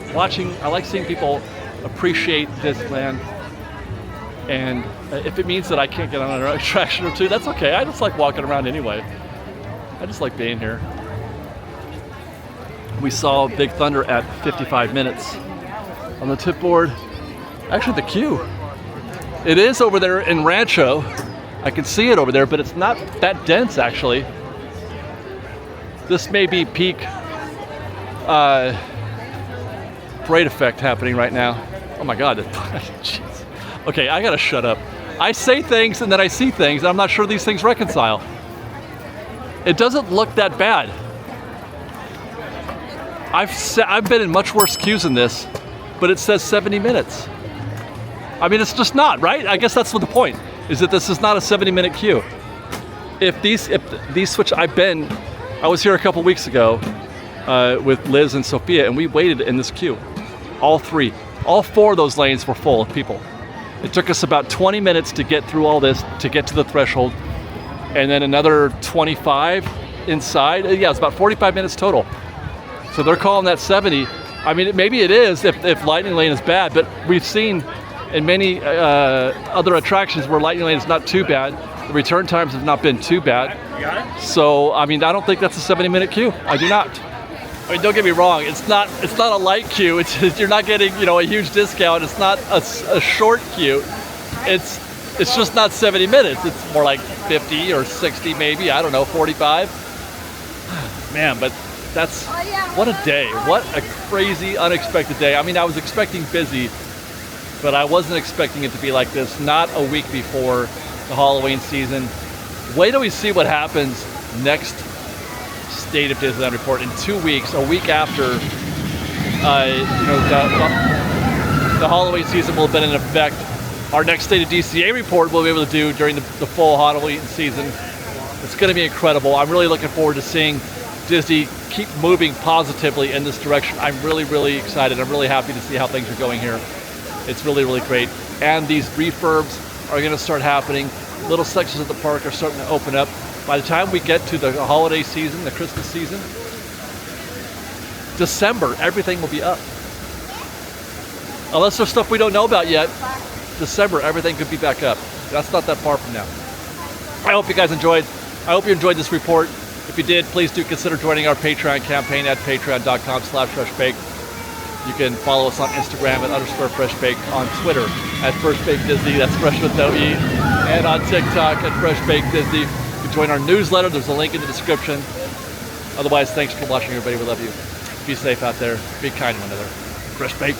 [SPEAKER 1] seeing people appreciate Disneyland. And if it means that I can't get on an attraction or two, that's okay. I just like walking around anyway. I just like being here. We saw Big Thunder at 55 minutes on the tip board. Actually, the queue. It is over there in Rancho. I can see it over there, but it's not that dense actually. This may be peak parade effect happening right now. Oh my God, jeez. Okay, I gotta shut up. I say things and then I see things and I'm not sure these things reconcile. It doesn't look that bad. I've been in much worse queues than this, but it says 70 minutes. I mean, it's just not, right? I guess that's what the point, is that this is not a 70-minute queue. If these switch, I was here a couple weeks ago with Liz and Sophia, and we waited in this queue. All 4 of those lanes were full of people. It took us about 20 minutes to get through all this, to get to the threshold, and then another 25 inside. Yeah, it's about 45 minutes total. So they're calling that 70. I mean, maybe it is if Lightning Lane is bad, but we've seen in many other attractions where Lightning Lane is not too bad. The return times have not been too bad. So, I mean, I don't think that's a 70-minute queue. I do not. I mean, don't get me wrong. It's not a light queue. You're not getting, a huge discount. It's not a short queue. It's just not 70 minutes. It's more like 50 or 60 maybe. I don't know, 45. Man, but what a day. What a crazy, unexpected day. I mean, I was expecting busy, but I wasn't expecting it to be like this. Not a week before the Halloween season. Wait till we see what happens next State of Disneyland report in 2 weeks, a week after the Halloween season will have been in effect. Our next State of DCA report we'll be able to do during the full Halloween season. It's going to be incredible. I'm really looking forward to seeing Disney keep moving positively in this direction. I'm really, really excited. I'm really happy to see how things are going here. It's really, really great. And these refurbs are going to start happening. Little sections of the park are starting to open up. By the time we get to the holiday season, the Christmas season, December, everything will be up. Unless there's stuff we don't know about yet, December, everything could be back up. That's not that far from now. I hope you guys enjoyed. I hope you enjoyed this report. If you did, please do consider joining our Patreon campaign at patreon.com/freshbake. You can follow us on Instagram at _freshbake, on Twitter at freshbakedisney, that's fresh with no E, and on TikTok at freshbakedisney. You can join our newsletter, there's a link in the description. Otherwise, thanks for watching, everybody. We love you. Be safe out there. Be kind to one another. Fresh Bake.